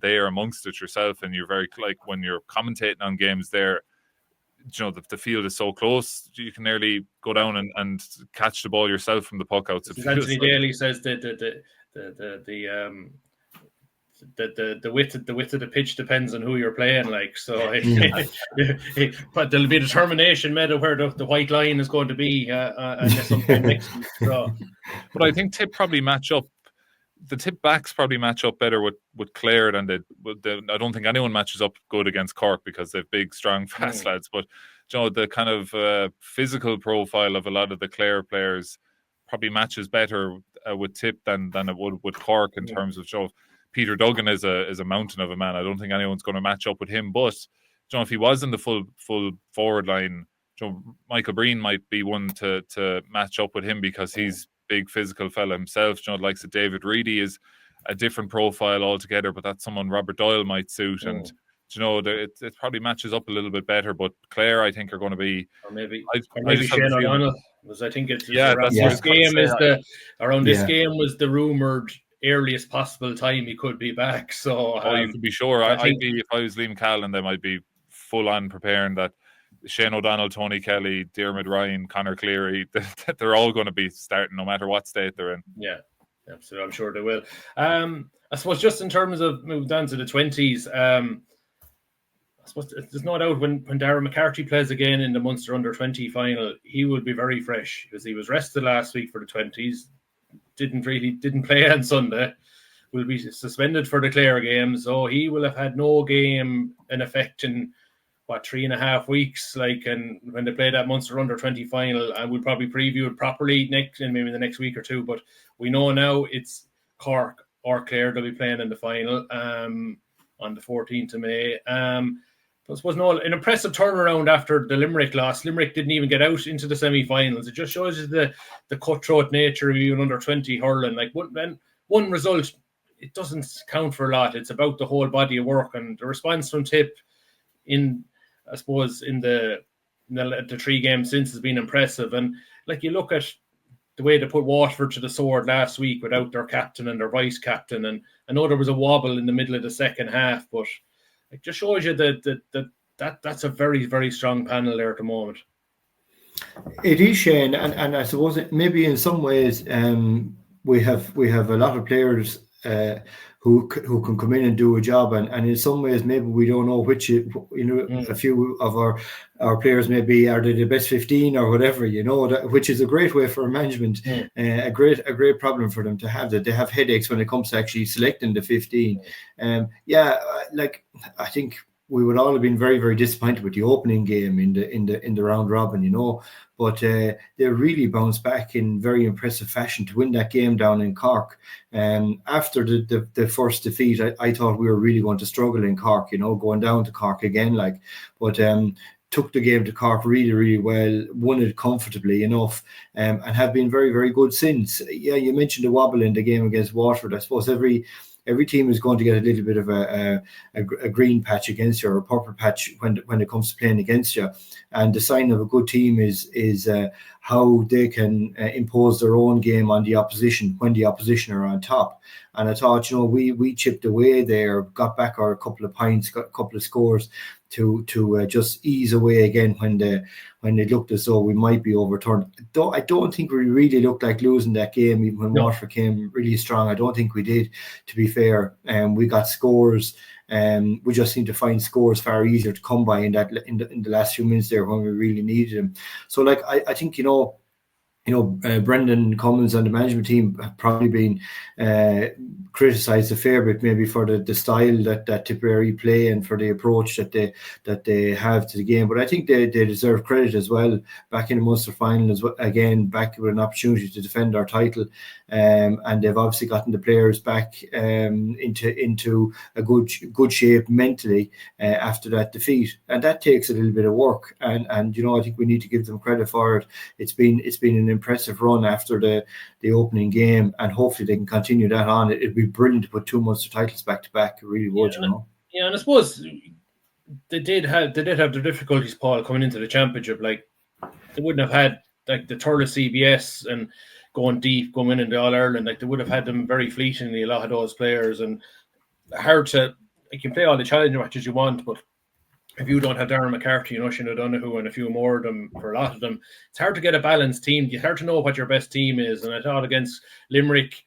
there amongst it yourself, and you're very, like, when you're commentating on games there, the field is so close, you can nearly go down and catch the ball yourself from the puck outs. Anthony Daly says the width of the pitch depends on who you're playing. Like, so, but there'll be determination made of where the white line is going to be sometime next week. So. But I think Tip probably match up. The Tip backs probably match up better with Clare than I don't think anyone matches up good against Cork, because they've big, strong, fast lads. But the kind of physical profile of a lot of the Clare players probably matches better with Tip than it would with Cork in terms of Peter Duggan is a mountain of a man. I don't think anyone's going to match up with him. But if he was in the full forward line, Michael Breen might be one to match up with him, because he's big physical fella himself. Likes that David Reedy is a different profile altogether, but that's someone Robert Doyle might suit. And it probably matches up a little bit better. But Clare, I think, are going to be, or maybe Shane O'Donnell, because I think it's this game was the rumored earliest possible time he could be back. So you could be sure. If I was Liam Cal, and they might be full on preparing that Shane O'Donnell, Tony Kelly, Diarmuid Ryan, Conor Cleary, they're all going to be starting no matter what state they're in. Yeah, absolutely. I'm sure they will. I suppose just in terms of moving down to the 20s, I suppose there's no doubt when Darren McCarthy plays again in the Munster Under-20 final, he will be very fresh, because he was rested last week for the 20s. Didn't play on Sunday. Will be suspended for the Clare game, so he will have had no game in effect in 3.5 weeks. Like, and when they play that Munster Under-20 final, and we'll probably preview it properly maybe the next week or two. But we know now it's Cork or Clare they'll be playing in the final on the 14th of May. I suppose an impressive turnaround after the Limerick loss. Limerick didn't even get out into the semi-finals. It just shows you the cutthroat nature of even under-20 hurling. Like, one result, it doesn't count for a lot. It's about the whole body of work, and the response from Tip in the 3 games since has been impressive. And like, you look at the way they put Waterford to the sword last week without their captain and their vice captain, and I know there was a wobble in the middle of the second half, but it just shows you that's a very, very strong panel there at the moment. It is, Shane, and I suppose maybe in some ways we have a lot of players who can come in and do a job, and in some ways maybe we don't know which, a few of our players maybe are they the best 15 or whatever, which is a great way for management, a great problem for them to have, that they have headaches when it comes to actually selecting the 15. I think we would all have been very, very disappointed with the opening game in the round robin, you know. But they really bounced back in very impressive fashion to win that game down in Cork. After the first defeat, I thought we were really going to struggle in Cork, you know, going down to Cork again, like. But took the game to Cork really, really well, won it comfortably enough, and have been very, very good since. Yeah, you mentioned the wobble in the game against Waterford. I suppose every team is going to get a little bit of a green patch against you, or a purple patch when it comes to playing against you. And the sign of a good team is how they can impose their own game on the opposition when the opposition are on top. And I thought, you know, we chipped away there, got back our couple of points, got a couple of scores to just ease away again when it looked as though we might be overturned. I don't think we really looked like losing that game, even when Waterford came really strong. I don't think we did, to be fair. We got scores. We just seemed to find scores far easier to come by in the last few minutes there when we really needed them. So, like, I think, Brendan Cummins and the management team have probably been criticised a fair bit, maybe for the style that Tipperary play and for the approach that they have to the game. But I think they deserve credit as well. Back in the Munster final as well, again, back with an opportunity to defend our title, and they've obviously gotten the players back into a good shape mentally after that defeat, and that takes a little bit of work. And I think we need to give them credit for it. It's been an impressive run after the opening game, and hopefully they can continue that on. It'd be brilliant to put two Munster titles back to back. It really would, Yeah, and I suppose they did have their difficulties, Paul, coming into the championship. Like, they wouldn't have had like the Thurles CBS and going deep, going into All Ireland. Like, they would have had them very fleetingly, a lot of those players, and hard to. You can play all the challenger matches you want, but if you don't have Darren McCarthy and Oisin O'Donoghue and a few more of them, for a lot of them, it's hard to get a balanced team. It's hard to know what your best team is. And I thought against Limerick,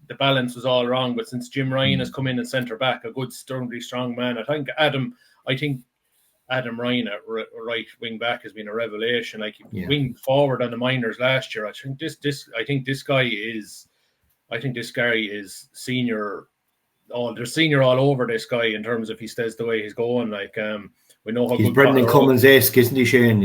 the balance was all wrong. But since Jim Ryan has come in and centre back, a good, sternly strong man, I think Adam Ryan at right wing back has been a revelation. Like, wing forward on the minors last year. I think this guy is senior. There's senior all over this guy in terms of he stays the way he's going. Like, we know how he's good Brendan Cummins-esque, isn't he, Shane?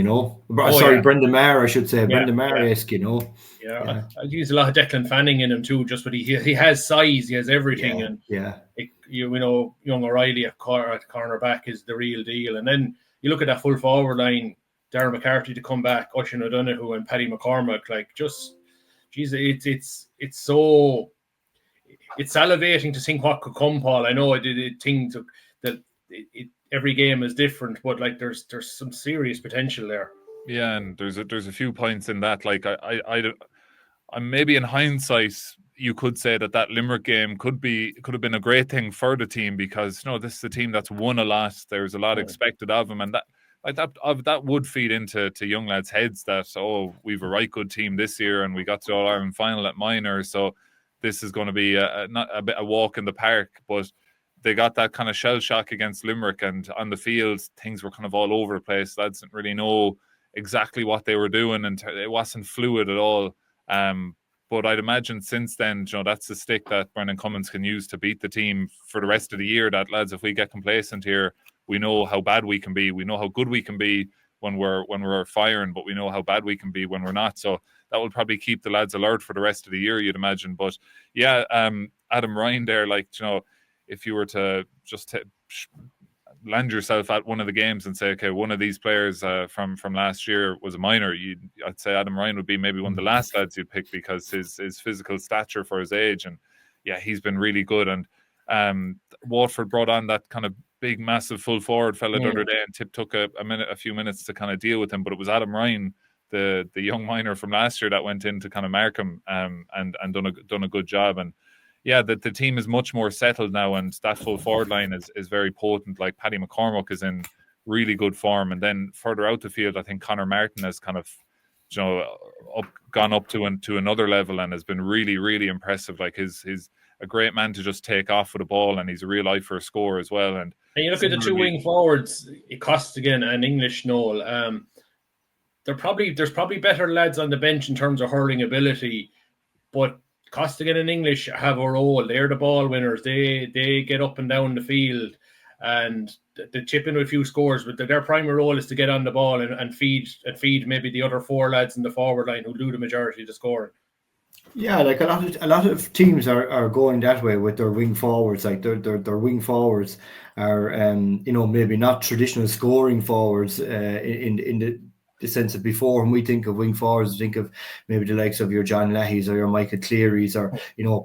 Brendan Maher, I should say. Brendan Maher-esque, Yeah, I use a lot of Declan Fanning in him too. Just what he has size, he has everything, young O'Reilly at cornerback is the real deal. And then you look at that full forward line, Darren McCarthy to come back, Oisin O'Donoghue and Paddy McCormack. Like, just, geez, it's salivating to think what could come, Paul. I know every game is different, but like there's some serious potential there. Yeah, and there's a few points in that. Like, I maybe in hindsight you could say that Limerick game could have been a great thing for the team, because this is a team that's won a lot. There's a lot expected of them, and that would feed into young lads' heads that, we've a right good team this year, and we got to the All-Ireland final at minor, so this is going to be not a bit a walk in the park. But they got that kind of shell shock against Limerick, and on the field things were kind of all over the place. Lads didn't really know exactly what they were doing, and it wasn't fluid at all. But I'd imagine since then, that's the stick that Brendan Cummins can use to beat the team for the rest of the year. That, lads, if we get complacent here, we know how bad we can be. We know how good we can be when we're firing, but we know how bad we can be when we're not. So that will probably keep the lads alert for the rest of the year, you'd imagine. But yeah, Adam Ryan there, like, if you were to just land yourself at one of the games and say, okay, one of these players from last year was a minor, I'd say Adam Ryan would be maybe one of the last lads you'd pick, because his physical stature for his age, and yeah, he's been really good. And Waterford brought on that kind of big, massive full forward fella the other day, and Tip took a few minutes to kind of deal with him, but it was Adam Ryan, the young minor from last year, that went in to kind of mark him and done a good job. And yeah, the team is much more settled now, and that full forward line is very potent. Like, Paddy McCormack is in really good form, and then further out the field, I think Conor Martin has kind of gone up to another level and has been really, really impressive. Like, he's a great man to just take off with the ball, and he's a real eye for a score as well. And you look at the two wing forwards, Costigan and English Noel. There's probably better lads on the bench in terms of hurling ability, but Costigan and English have a role. They're the ball winners. They get up and down the field, and they chip in with a few scores, but their primary role is to get on the ball and feed maybe the other 4 lads in the forward line who do the majority of the scoring. Yeah, like a lot of teams are going that way with their wing forwards. Like their wing forwards are maybe not traditional scoring forwards in the sense of before. When we think of wing forwards, we think of maybe the likes of your John Lahys or your Michael Clearys or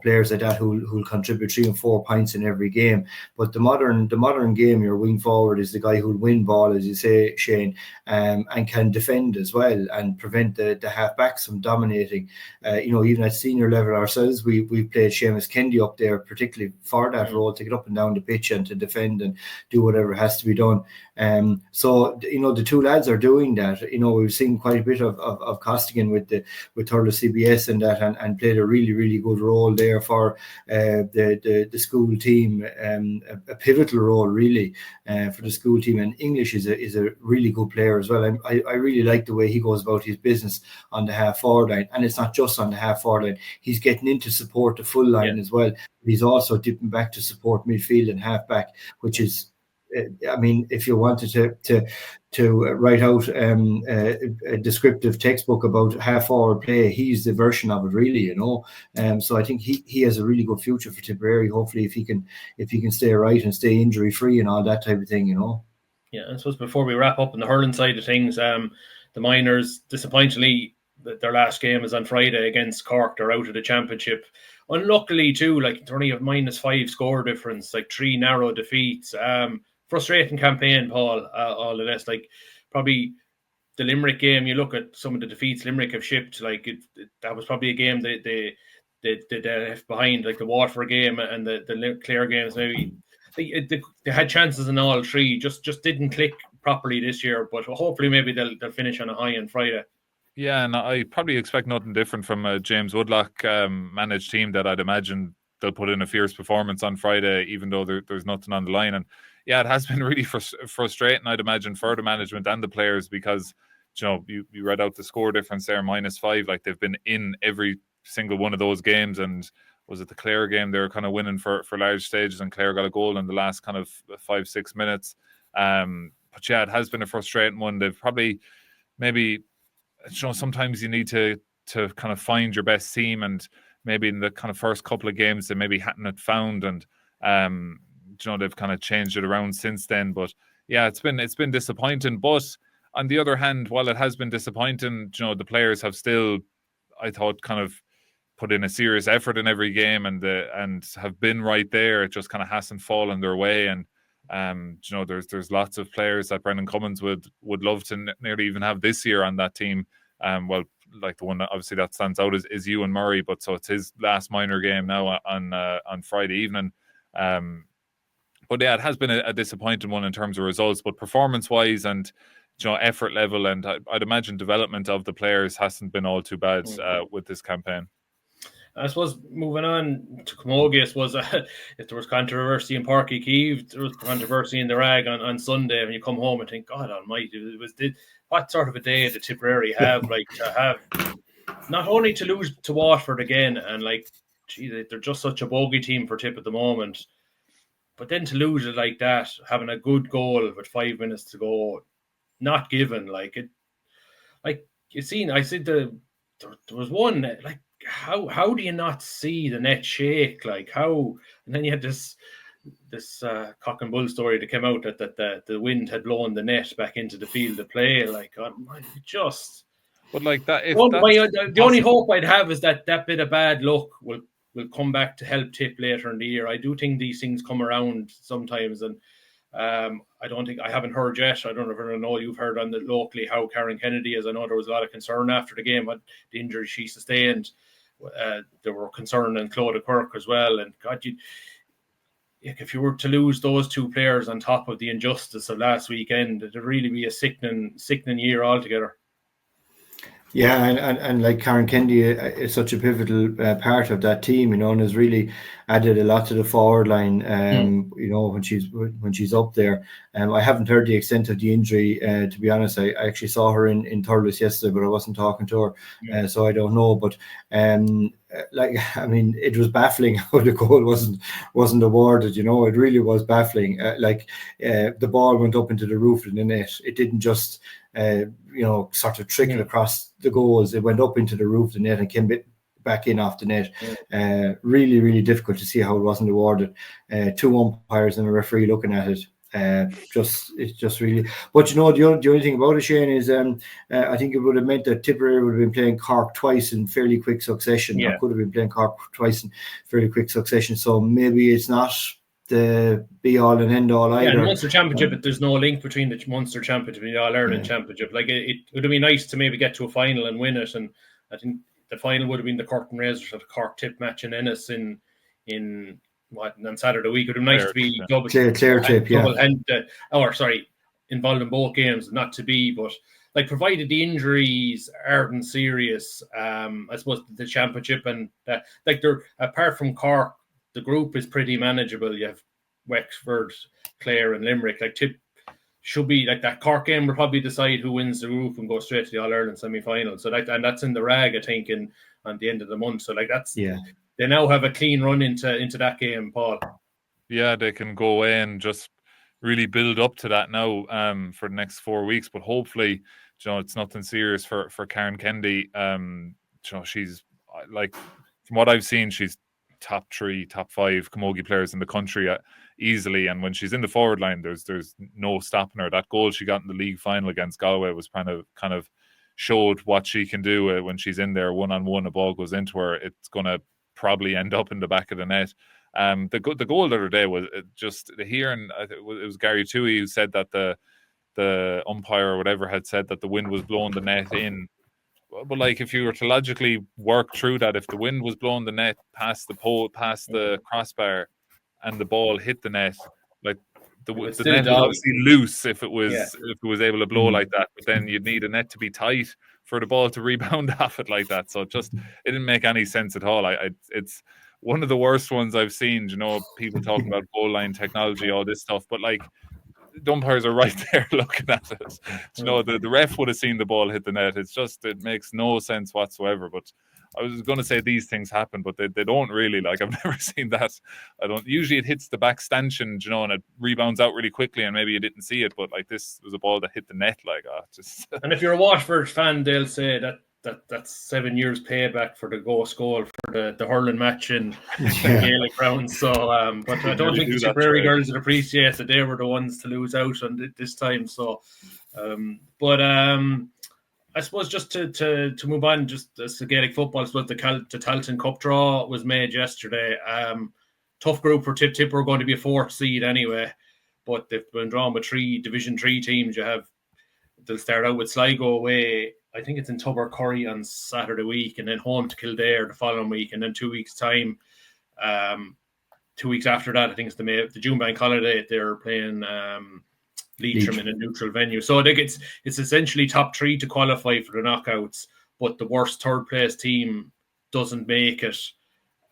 players like that who'll contribute 3 and 4 points in every game. But the modern game, your wing forward is the guy who'll win ball, as you say, Shane, and can defend as well and prevent the halfbacks from dominating. Even at senior level ourselves, we played Seamus Kendi up there, particularly for that role, to get up and down the pitch and to defend and do whatever has to be done. So the 2 lads are doing that. We've seen quite a bit of Costigan with Thurles CBS and that, and played a really, really good role there for the school team, a pivotal role really for the school team. And English is a really good player as well. I really like the way he goes about his business on the half forward line, and it's not just on the half forward line. He's getting in to support the full line as well. He's also dipping back to support midfield and half back, which is, if you wanted to write out a descriptive textbook about half forward play, he's the version of it really, So I think he has a really good future for Tipperary. Hopefully, if he can stay right and stay injury free and all that type of thing, Yeah, I suppose before we wrap up on the hurling side of things, the Miners, disappointingly, their last game is on Friday against Cork. They're out of the championship. Unluckily too, like they only have -5 score difference, like 3 narrow defeats. Frustrating campaign, Paul. All of this, like probably the Limerick game. You look at some of the defeats Limerick have shipped. Like that was probably a game they left behind, like the Waterford game and the Clare games. Maybe they had chances in all 3, just didn't click properly this year. But hopefully, maybe they'll finish on a high on Friday. Yeah, and I probably expect nothing different from a James Woodlock managed team that I'd imagine they'll put in a fierce performance on Friday, even though there's nothing on the line. And yeah, it has been really frustrating, I'd imagine, for the management and the players because, you read out the score difference there, -5. Like they've been in every single one of those games. And was it the Clare game? They were kind of winning for large stages and Clare got a goal in the last kind of 5-6 minutes. But yeah, it has been a frustrating one. They've probably maybe... sometimes you need to kind of find your best team, and maybe in the kind of first couple of games they maybe hadn't found, and they've kind of changed it around since then. But yeah, it's been disappointing. But on the other hand, while it has been disappointing, the players have still, I thought, kind of put in a serious effort in every game and have been right there. It just kind of hasn't fallen their way. And there's lots of players that Brendan Cummins would love to nearly even have this year on that team. Well, like the one that obviously that stands out is Ewan Murray, but so it's his last minor game now on Friday evening. But yeah, it has been a disappointing one in terms of results, but performance-wise and effort level and I'd imagine development of the players hasn't been all too bad with this campaign. I suppose moving on to Kamogi, I suppose if there was controversy in Páirc Uí Chaoimh, there was controversy in the Rag on Sunday, and you come home and think, God Almighty, what sort of a day did Tipperary have? Like to have not only to lose to Waterford again, and like, gee, they're just such a bogey team for Tip at the moment, but then to lose it like that, having a good goal with 5 minutes to go, not given, like it, like you seen, I said there was one like. How do you not see the net shake? Like how? And then you had this cock and bull story that came out that the wind had blown the net back into the field of play. Like, just. But like that, the only hope I'd have is that bit of bad luck will come back to help Tip later in the year. I do think these things come around sometimes, and I don't think I haven't heard yet. I don't know if you've heard on the locally how Karen Kennedy is. I know there was a lot of concern after the game, but the injury she sustained. There were concern in Claude Quirk as well, and God, if you were to lose those 2 players on top of the injustice of last weekend, it'd really be a sickening year altogether. Yeah, and like Karen Kennedy is such a pivotal part of that team, and has really added a lot to the forward line. When she's up there. I haven't heard the extent of the injury. To be honest, I actually saw her in Thurles yesterday, but I wasn't talking to her, so I don't know. But it was baffling how the goal wasn't awarded. It really was baffling. The ball went up into the roof of the net. It didn't just sort of trickle across the goals. It went up into the roof of the net and came back in off the net. Really, really difficult to see how it wasn't awarded. 2 umpires and a referee looking at it. It's just really. But the only thing about it, Shane, is I think it would have meant that Tipperary would have been playing Cork twice in fairly quick succession. Or could have been playing Cork twice in fairly quick succession. So maybe it's not the be all and end all either. Yeah, Munster Championship, there's no link between the Munster Championship and the All Ireland Championship. It would have been nice to maybe get to a final and win it, and I think the final would have been the Curtain Razors of the Cork Tip match in Ennis on Saturday week. It would have been nice to be Clare Tip, involved in both games, not to be, but provided the injuries aren't serious, I suppose the championship and they're apart from Cork, the group is pretty manageable. You have Wexford, Clare, and Limerick. Tip should be that Cork game will probably decide who wins the group and go straight to the All Ireland semi-final. So that's in the rag, I think, on the end of the month. So they now have a clean run into that game, Paul. Yeah, they can go away and just really build up to that now for the next 4 weeks. But hopefully, it's nothing serious for Karen Kennedy. She's from what I've seen, she's top 3, top 5 Kamogi players in the country easily, and when she's in the forward line, there's no stopping her. That goal she got in the league final against Galway was kind of showed what she can do when she's in there one-on-one. A ball goes into her, it's going to probably end up in the back of the net. The goal the other day was just hearing, it was Gary Toohey who said that the umpire or whatever had said that the wind was blowing the net in. But if you were to logically work through that, if the wind was blowing the net past the pole, past the crossbar, and the ball hit the net, the net was obviously loose if it was able to blow like that. But then you'd need a net to be tight for the ball to rebound off it like that. So it didn't make any sense at all. It's one of the worst ones I've seen. People talking about goal line technology, all this stuff, but the umpires are right there looking at it. The ref would have seen the ball hit the net. It makes no sense whatsoever. But I was going to say these things happen, but they don't really. I've never seen that. Usually it hits the back stanchion, and it rebounds out really quickly, and maybe you didn't see it. But this was a ball that hit the net. And if you're a Waterford fan, they'll say that's 7 years payback for the ghost goal for the hurling match in Gaelic grounds. So, but I don't think the Tipperary girls would appreciate that they were the ones to lose out on this time. So, I suppose just to move on, just as the Gaelic football, I suppose the Talton Cup draw was made yesterday. Tough group for Tip are going to be a 4th seed anyway, but they've been drawn with 3 Division 3 teams. They'll start out with Sligo away. I think it's in Tipperary on Saturday week, and then home to Kildare the following week, and then 2 weeks' time. 2 weeks after that, I think it's the June bank holiday. They're playing Leitrim in a neutral venue. So I think it's essentially top 3 to qualify for the knockouts, but the worst 3rd place team doesn't make it,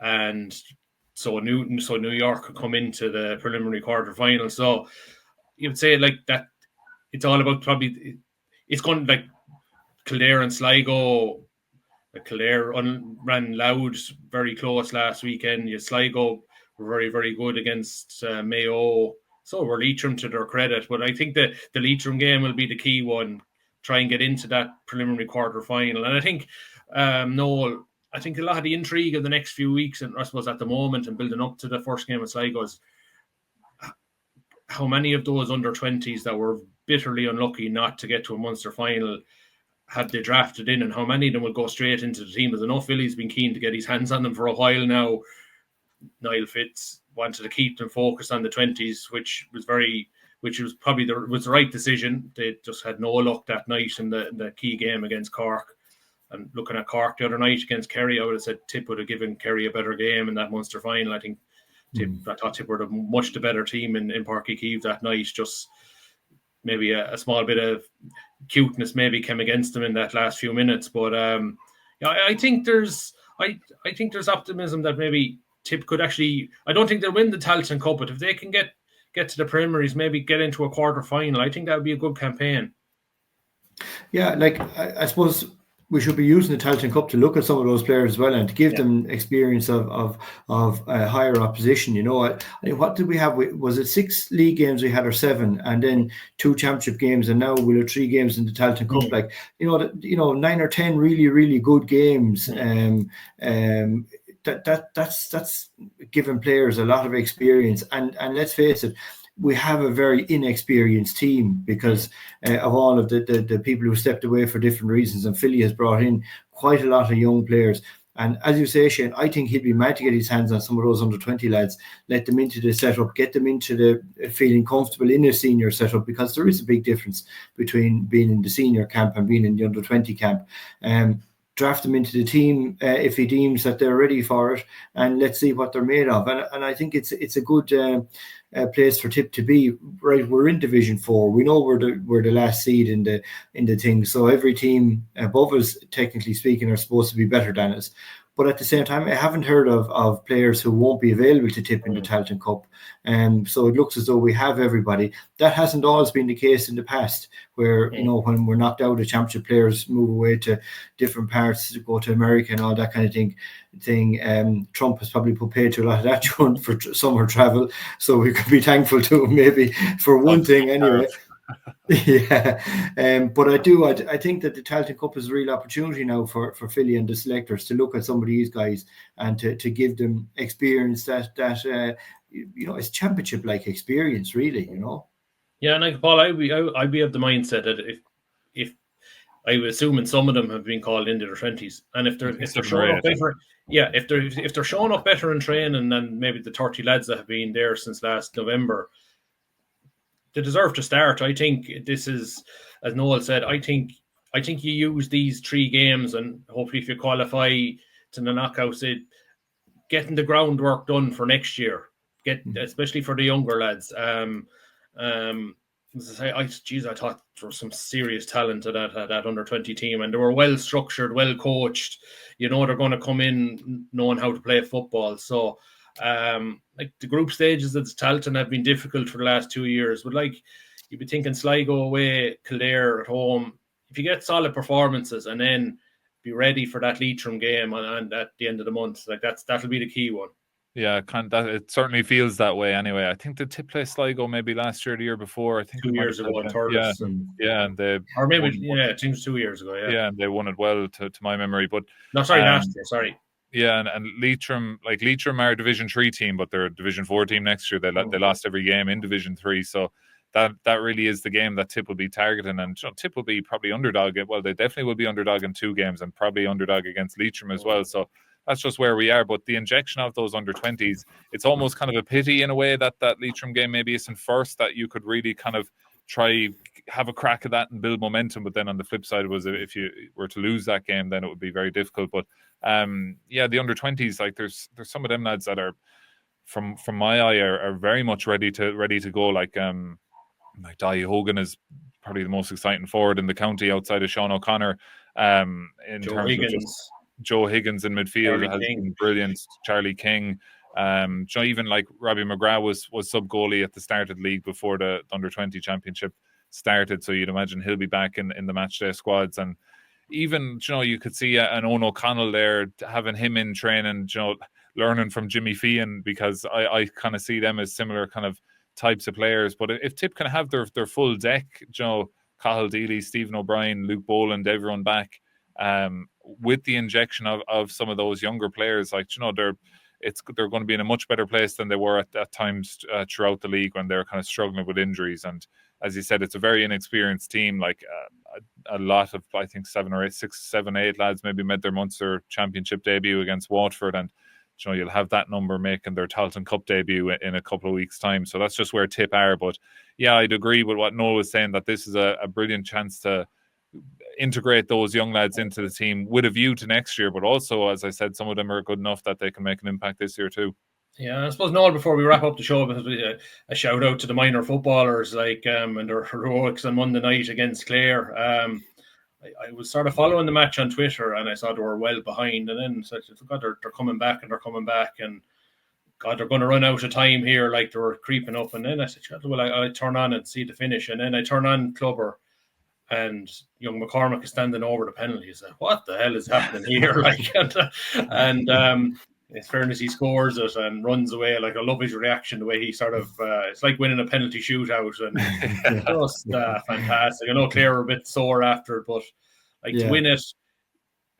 and so New York could come into the preliminary quarter final. So you would say that it's all about probably it's going Kildare and Sligo. Kildare ran loud, very close last weekend. Sligo were very, very good against Mayo. So were Leitrim, to their credit. But I think the Leitrim game will be the key one. Try and get into that preliminary quarter final. And I think, Noel, I think a lot of the intrigue of the next few weeks, and I suppose at the moment, and building up to the first game of Sligo, is how many of those under-20s that were bitterly unlucky not to get to a Munster final had they drafted in, and how many of them will go straight into the team. As enough Philly's been keen to get his hands on them for a while now. Niall Fitz wanted to keep them focused on the 20s, which was probably the right decision. They just had no luck that night in the key game against Cork. And looking at Cork the other night against Kerry, I would have said Tip would have given Kerry a better game in that Munster final. I think I thought Tip were much the better team in Páirc Uí Chaoimh that night. Just maybe a small bit of cuteness maybe came against them in that last few minutes. But I think there's optimism that maybe Tip could actually, I don't think they'll win the Talton Cup, but if they can get to the primaries, maybe get into a quarter final, I think that would be a good campaign. Yeah, like I suppose we should be using the Talton Cup to look at some of those players as well and to give them experience of higher opposition. You know, what did we have? Was it 6 league games we had, or 7, and then 2 championship games, and now we'll have 3 games in the Talton Cup. Like, you know, 9 or 10 really, really good games. That's giving players a lot of experience, and let's face it, we have a very inexperienced team because of all of the people who stepped away for different reasons, and Philly has brought in quite a lot of young players. And as you say, Shane, I think he'd be mad to get his hands on some of those under 20 lads, let them into the setup, get them into the feeling comfortable in a senior setup, because there is a big difference between being in the senior camp and being in the under 20 camp. Draft them into the team if he deems that they're ready for it, and let's see what they're made of. And I think it's a good place for Tip to be. Right, we're in Division 4. We know we're the last seed in the thing. So every team above us, technically speaking, are supposed to be better than us. But at the same time, I haven't heard of players who won't be available to Tip in the Talton Cup. So it looks as though we have everybody. That hasn't always been the case in the past, where, you know, when we're knocked out, the championship players move away to different parts, to go to America and all that kind of thing. Trump has probably put paid to a lot of that for summer travel. So we could be thankful to him, maybe, for one thing anyway. Yeah, but I think that the Talton Cup is a real opportunity now for Philly and the selectors to look at some of these guys and to give them experience that you know, it's championship like experience, really, you know. Yeah, and like Paul, I'd be of the mindset that if I would assume some of them have been called into their 20s, and if they're showing up better, if they're showing up better in training than maybe the 30 lads that have been there since last November, they deserve to start. I think this is, as Noel said, I think you use these 3 games, and hopefully if you qualify to the knockouts, getting the groundwork done for next year, especially for the younger lads. I thought there was some serious talent to that under 20 team, and they were well structured, well coached. You know, they're going to come in knowing how to play football. So like the group stages at Talton have been difficult for the last 2 years, but like you'd be thinking Sligo away, Clare at home. If you get solid performances and then be ready for that Leitrim game and at the end of the month, like that'll be the key one. Yeah, it certainly feels that way anyway. I think the Tip played Sligo maybe last year, the year before. I think 2 years ago in Turles. And they, or maybe it seems 2 years ago. Yeah, and they won it well to my memory. But no, sorry, last year. Sorry. Yeah, and Leitrim are a Division 3 team, but they're a Division 4 team next year. They lost every game in Division 3, so that really is the game that Tip will be targeting. And Tip will be probably underdog. Well, they definitely will be underdog in 2 games, and probably underdog against Leitrim as well. So that's just where we are. But the injection of those under 20s, it's almost kind of a pity in a way that Leitrim game maybe isn't first, that you could really kind of try have a crack at that and build momentum. But then on the flip side was, if you were to lose that game, then it would be very difficult. But the under 20s, like there's some of them lads that are from my eye are very much ready to go. Like Dai Hogan is probably the most exciting forward in the county outside of Sean O'Connor. In Joe terms Higgins. of just Joe Higgins in midfield has been brilliant. Charlie King. Even like Robbie McGrath was sub goalie at the start of the league before the under 20 championship started, so you'd imagine he'll be back in the match day squads. And even you could see an Owen O'Connell there, having him in training, learning from Jimmy Feehan, because I kind of see them as similar kind of types of players. But if Tip can have their full deck, Cathal Deely, Stephen O'Brien, Luke Boland, everyone back, with the injection of some of those younger players, like they're going to be in a much better place than they were at times throughout the league when they're kind of struggling with injuries. And as you said, it's a very inexperienced team. Like a lot of, I think 6, 7, 8 lads maybe made their Munster Championship debut against Waterford, and you'll have that number making their Talton Cup debut in a couple of weeks' time. So that's just where Tip are. But yeah, I'd agree with what Noel was saying, that this is a brilliant chance to integrate those young lads into the team with a view to next year. But also, as I said, some of them are good enough that they can make an impact this year too. Yeah, I suppose, Noel, before we wrap up the show, a shout out to the minor footballers, like and their heroics on Monday night against Clare. I was sort of following the match on Twitter, and I saw they were well behind, and then I forgot they're coming back, and God, they're going to run out of time here. Like, they were creeping up. And then I said, well, I turn on and see the finish. And then I turn on Clubber, and young McCormick is standing over the penalty. He's like, what the hell is happening here? Like, and in fairness, he scores it and runs away. Like, I love his reaction, the way he sort of, it's like winning a penalty shootout, and just fantastic. I know Clare were a bit sore after it, but like to win it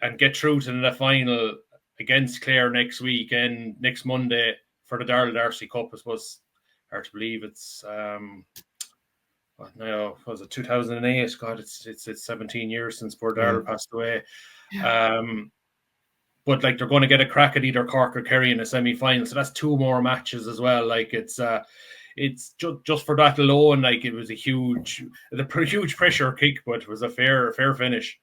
and get through to the final against Clare next week and next Monday for the Darcy Cup, I suppose, hard to believe it's what now was it 2008? God, it's 17 years since poor Darrell passed away. But like, they're going to get a crack at either Cork or Kerry in a semi-final, so that's 2 more matches as well. Like, it's just for that alone, like, it was a huge pressure kick, but it was a fair finish.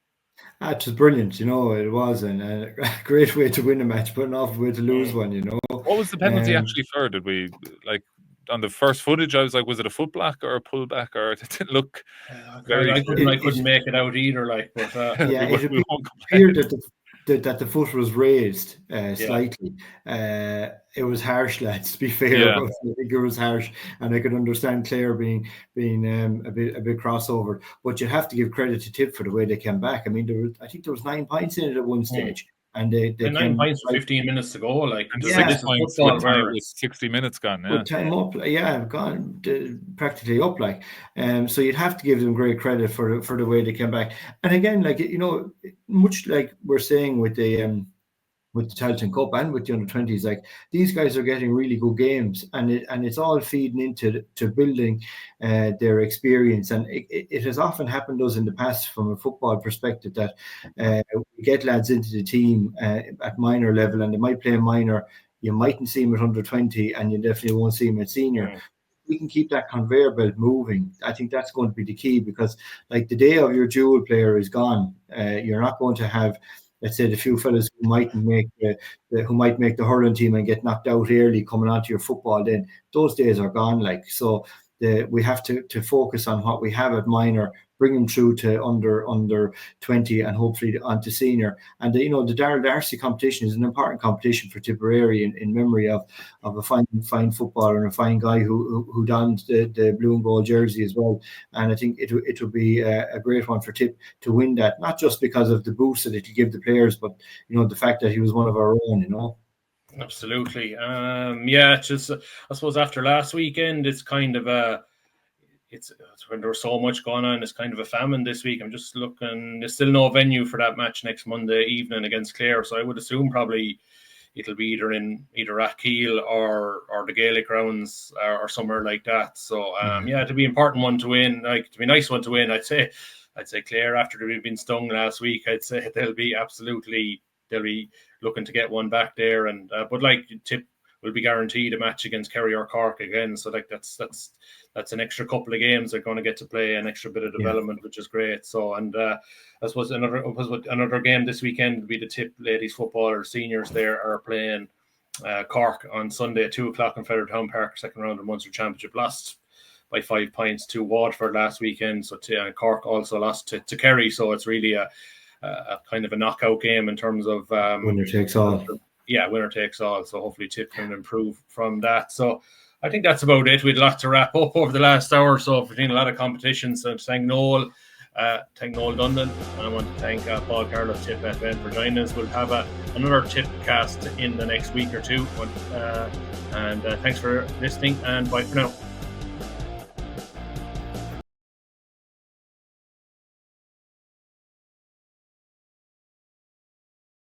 It was brilliant, it was, and a great way to win a match, but an awful way to lose one, What was the penalty actually for? Did we, like, on the first footage, I was like, was it a foot black or a pull back, or it didn't look very... I couldn't make it out either, like, but... it appeared that the foot was raised slightly. It was harsh, lads, to be fair. But I think it was harsh, and I could understand Clare being a bit crossover. But you have to give credit to Tipp for the way they came back. I mean, I think there was 9 points in it at one stage. And they 9 points for 15 minutes to go, like, 6 points with 60 minutes gone. With time up, gone practically up, like. So you'd have to give them great credit for the way they came back. And again, like, much like we're saying with the Talton Cup and with the under-20s, like, these guys are getting really good games, and it's all feeding into building their experience. And it has often happened to us in the past from a football perspective that we get lads into the team at minor level, and they might play a minor. You mightn't see them at under 20, and you definitely won't see them at senior. We can keep that conveyor belt moving. I think that's going to be the key, because like, the day of your dual player is gone. You're not going to have, let's say, the few fellas who might make the hurling team and get knocked out early coming onto your football. Then those days are gone. Like, so we have to focus on what we have at minor, bring them through to under 20, and hopefully onto senior. And the Darrell Darcy competition is an important competition for Tipperary in memory of a fine footballer and a fine guy who donned the blue and gold jersey as well. And I think it would be a great one for Tip to win that, not just because of the boost that it could give the players, but the fact that he was one of our own. Absolutely. It's just, I suppose after last weekend, it's kind of it's when there was so much going on, it's kind of a famine this week. I'm just looking, there's still no venue for that match next Monday evening against Clare, so I would assume probably it'll be either Rathkeil or the Gaelic grounds or somewhere like that. So it'll be an important one to win. Like, to be a nice one to win. I'd say Clare, after they've been stung last week, I'd say they'll be looking to get one back there. And but like, Tip will be guaranteed a match against Kerry or Cork again. So like, that's an extra couple of games they're going to get to play, an extra bit of development, which is great. So, and I suppose another game this weekend will be the Tip ladies football seniors. There are playing Cork on Sunday at 2:00 in Feathertown Park, second round of Munster Championship. Lost by 5 points to Waterford last weekend. So Cork also lost to Kerry. So it's really a kind of a knockout game in terms of winner takes all. Yeah, winner takes all. So hopefully Tip can improve from that. So I think that's about it. We had a lot to wrap up over the last hour or so. We've seen a lot of competitions. So thank Noel Dundon. And I want to thank Paul Carroll of Tipp FM for joining us. We'll have another Tipp cast in the next week or two. And thanks for listening, and bye for now.